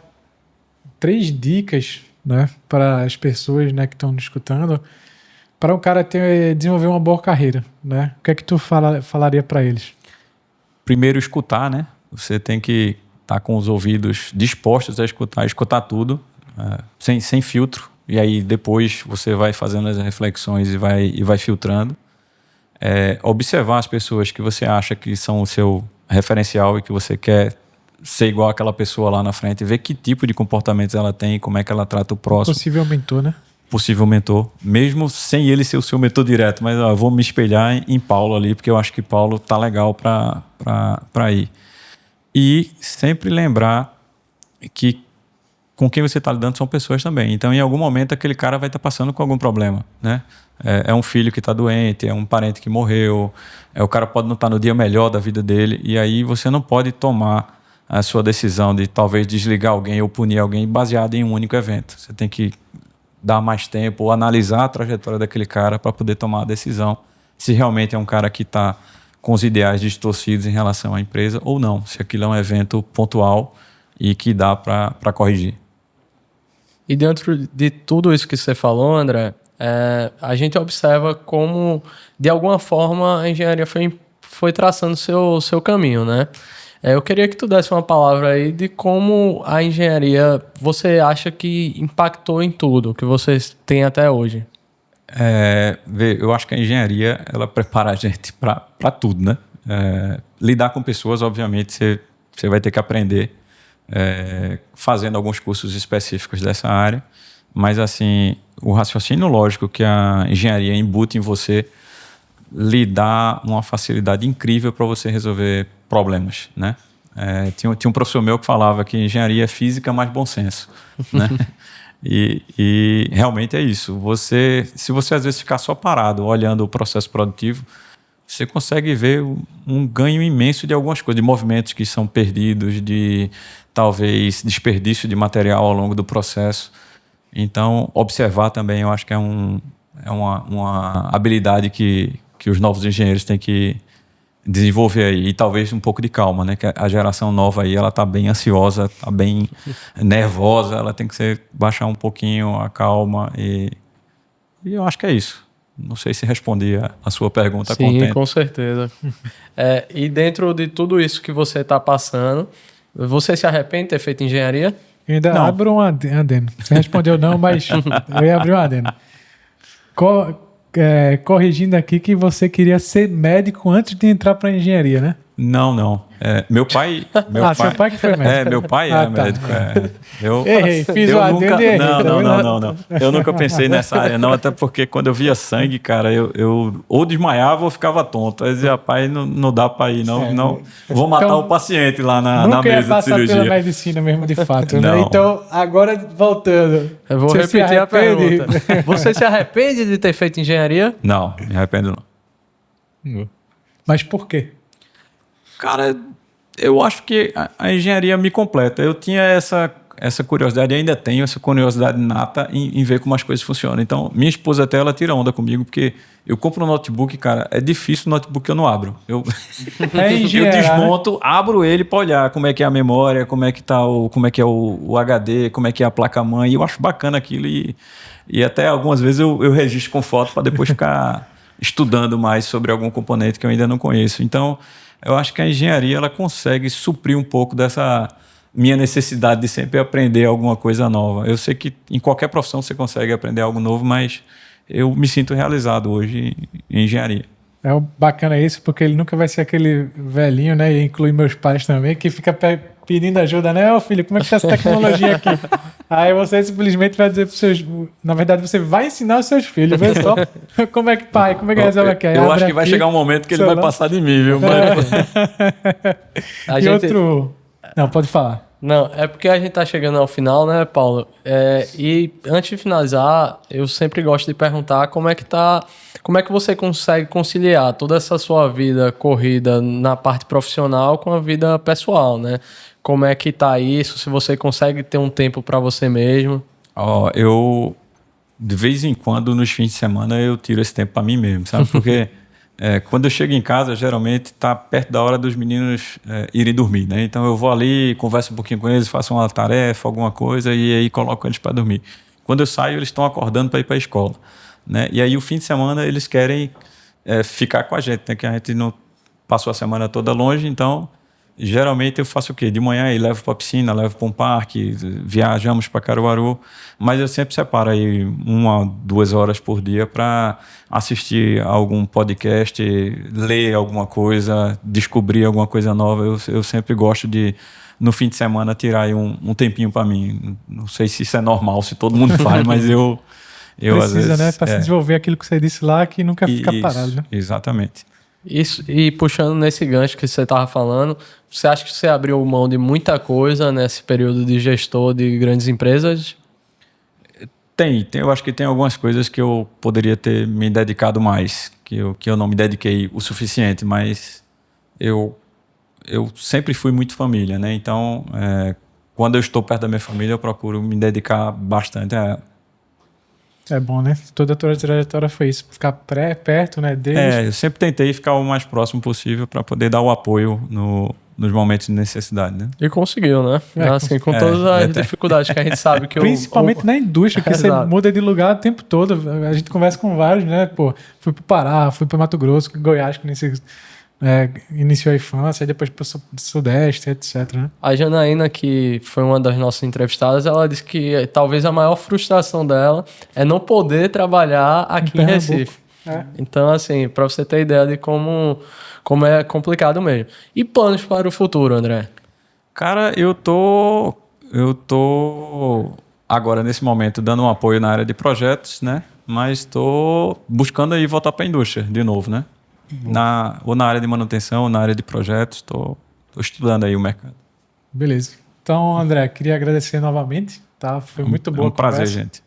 3 dicas, né, para as pessoas, né, que estão nos escutando, para o cara desenvolver uma boa carreira, né? O que é que tu falaria para eles? Primeiro, escutar, né? Você tem que estar com os ouvidos dispostos a escutar tudo, sem filtro. E aí depois você vai fazendo as reflexões e vai filtrando. Observar as pessoas que você acha que são o seu referencial e que você quer ser igual àquela pessoa lá na frente, ver que tipo de comportamentos ela tem, como é que ela trata o próximo. Possível mentor, né? Possível mentor, mesmo sem ele ser o seu mentor direto, mas eu vou me espelhar em Paulo ali, porque eu acho que Paulo tá legal para ir. E sempre lembrar que com quem você está lidando são pessoas também. Então, em algum momento, aquele cara vai estar passando com algum problema, né? É um filho que está doente, é um parente que morreu, o cara pode não estar no dia melhor da vida dele, e aí você não pode tomar a sua decisão de talvez desligar alguém ou punir alguém baseado em um único evento. Você tem que dar mais tempo ou analisar a trajetória daquele cara para poder tomar a decisão se realmente é um cara que está com os ideais distorcidos em relação à empresa ou não, se aquilo é um evento pontual e que dá para corrigir. E dentro de tudo isso que você falou, André, a gente observa como, de alguma forma, a engenharia foi traçando seu caminho, né? Eu queria que tu desse uma palavra aí de como a engenharia você acha que impactou em tudo que vocês têm até hoje. Eu acho que a engenharia, ela prepara a gente para tudo, né? Lidar com pessoas, obviamente, você vai ter que aprender fazendo alguns cursos específicos dessa área, mas assim, o raciocínio lógico que a engenharia embute em você lhe dá uma facilidade incrível para você resolver problemas, né? Tinha um professor meu que falava que engenharia é física mais bom senso, né? E realmente é isso. Se você às vezes ficar só parado olhando o processo produtivo, você consegue ver um ganho imenso de algumas coisas, de movimentos que são perdidos, de talvez desperdício de material ao longo do processo. Então, observar também, eu acho que é uma habilidade que os novos engenheiros têm que desenvolver aí. E talvez um pouco de calma, né? Que a geração nova aí, ela está bem ansiosa, está bem nervosa, ela tem que baixar um pouquinho a calma e eu acho que é isso. Não sei se respondi a sua pergunta. Sim, contente. Com certeza. E dentro de tudo isso que você está passando, você se arrepende de ter feito engenharia? Eu ainda Não. abro um adendo. Você respondeu não, mas eu ia abrir um adendo. Corrigindo aqui que você queria ser médico antes de entrar para engenharia, né? Não. Meu pai... Seu pai que foi médico. Meu pai Tá. médico. Errei, fiz o adendo e errei. Não. Eu nunca pensei nessa área, não. Até porque quando eu via sangue, cara, eu ou desmaiava ou ficava tonto. Aí eu dizia, pai, não dá para ir, não. Vou matar Então, o paciente lá na nunca ia mesa de passar cirurgia. pela medicina mesmo, de fato, né? Não. Então, agora voltando. Eu vou Você se repetir a arrepende? pergunta. Você se arrepende de ter feito engenharia? Não, me arrependo não. Mas por quê? Cara, eu acho que a engenharia me completa. Eu tinha essa curiosidade, ainda tenho essa curiosidade nata em ver como as coisas funcionam. Então, minha esposa até ela tira onda comigo, porque eu compro um notebook, cara, é difícil o notebook que eu não abro. Eu desmonto, abro ele para olhar como é que é a memória, como é que é o HD, como é que é a placa-mãe. Eu acho bacana aquilo e até algumas vezes eu registro com foto para depois ficar estudando mais sobre algum componente que eu ainda não conheço. Então, eu acho que a engenharia ela consegue suprir um pouco dessa minha necessidade de sempre aprender alguma coisa nova. Eu sei que em qualquer profissão você consegue aprender algo novo, mas eu me sinto realizado hoje em engenharia. Bacana isso, porque ele nunca vai ser aquele velhinho, né? E inclui meus pais também, que fica pedindo ajuda, né? Ô filho, como é que tá essa tecnologia aqui? Aí você simplesmente vai dizer para os seus... Na verdade, você vai ensinar os seus filhos, vê só como é que resolve aqui. Eu acho que vai chegar um momento que ele vai passar de mim, viu? Não, pode falar. Não, é porque a gente tá chegando ao final, né, Paulo? E antes de finalizar, eu sempre gosto de perguntar como é que você consegue conciliar toda essa sua vida corrida na parte profissional com a vida pessoal, né? Como é que tá isso? Se você consegue ter um tempo para você mesmo? Eu, de vez em quando, nos fins de semana, eu tiro esse tempo para mim mesmo, sabe? Porque quando eu chego em casa, geralmente está perto da hora dos meninos irem dormir, né? Então eu vou ali, converso um pouquinho com eles, faço uma tarefa, alguma coisa e aí coloco eles para dormir. Quando eu saio, eles estão acordando para ir para a escola, né? E aí o fim de semana eles querem ficar com a gente, né? Que a gente não passou a semana toda longe, então geralmente eu faço o quê? De manhã eu levo para a piscina, levo para um parque, viajamos para Caruaru, mas eu sempre separo aí 1 a 2 horas por dia para assistir algum podcast, ler alguma coisa, descobrir alguma coisa nova. Eu sempre gosto de, no fim de semana, tirar aí um tempinho para mim. Não sei se isso é normal, se todo mundo faz, mas eu precisa, às vezes, né? Para se desenvolver aquilo que você disse lá, que nunca fica parado. Né? Exatamente. Isso, e puxando nesse gancho que você estava falando, você acha que você abriu mão de muita coisa nesse período de gestor de grandes empresas? Tem. Eu acho que tem algumas coisas que eu poderia ter me dedicado mais, que eu não me dediquei o suficiente, mas eu sempre fui muito família, né? Então, quando eu estou perto da minha família, eu procuro me dedicar bastante a ela. É bom, né? Toda a tua trajetória foi isso, ficar perto, né, deles. Eu sempre tentei ficar o mais próximo possível para poder dar o apoio nos momentos de necessidade, né? E conseguiu, né? Assim, com todas as dificuldades que a gente sabe que principalmente na indústria, que você muda de lugar o tempo todo. A gente conversa com vários, né? Pô, fui pro Pará, fui pro Mato Grosso, Goiás, que nem você iniciou a infância, e depois para o Sudeste, etc. Né? A Janaína, que foi uma das nossas entrevistadas, ela disse que talvez a maior frustração dela é não poder trabalhar aqui em Recife. Então, assim, para você ter ideia de como é complicado mesmo. E planos para o futuro, André? Cara, eu tô agora, nesse momento, dando um apoio na área de projetos, né? Mas estou buscando aí voltar para a indústria de novo, né? Ou na área de manutenção, ou na área de projetos, estou estudando aí o mercado. Beleza. Então, André, queria agradecer novamente, tá? Foi muito boa a conversa. Prazer, gente.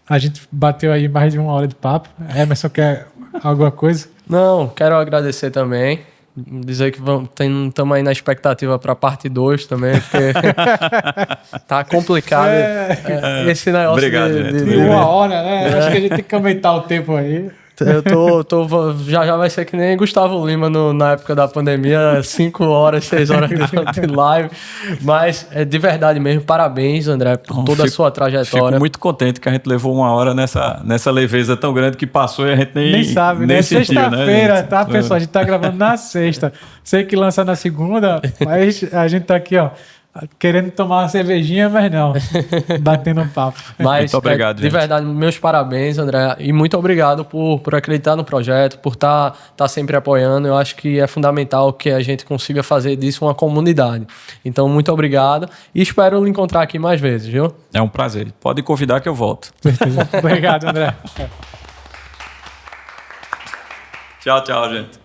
A gente bateu aí mais de 1 hora de papo. Emerson quer alguma coisa? Não, quero agradecer também. Dizer que estamos aí na expectativa para a parte 2 também, porque tá complicado esse negócio. Obrigado, de 1 hora, né? Acho que a gente tem que aumentar o tempo aí. Já vai ser que nem Gustavo Lima na época da pandemia, 5 horas, 6 horas de live. Mas de verdade mesmo, parabéns, André, por toda a sua trajetória. Fico muito contente que a gente levou 1 hora nessa leveza tão grande que passou e a gente nem sabe, nem né? sentiu, Sexta-feira, né, tá, pessoal? A gente tá gravando na sexta. Sei que lança na segunda, mas a gente tá aqui, ó, querendo tomar uma cervejinha, mas não. Batendo um papo. Mas, muito obrigado, de verdade, meus parabéns, André. E muito obrigado por acreditar no projeto, por tá sempre apoiando. Eu acho que é fundamental que a gente consiga fazer disso uma comunidade. Então, muito obrigado. E espero lhe encontrar aqui mais vezes, viu? É um prazer. Pode convidar que eu volto. Obrigado, André. Tchau, gente.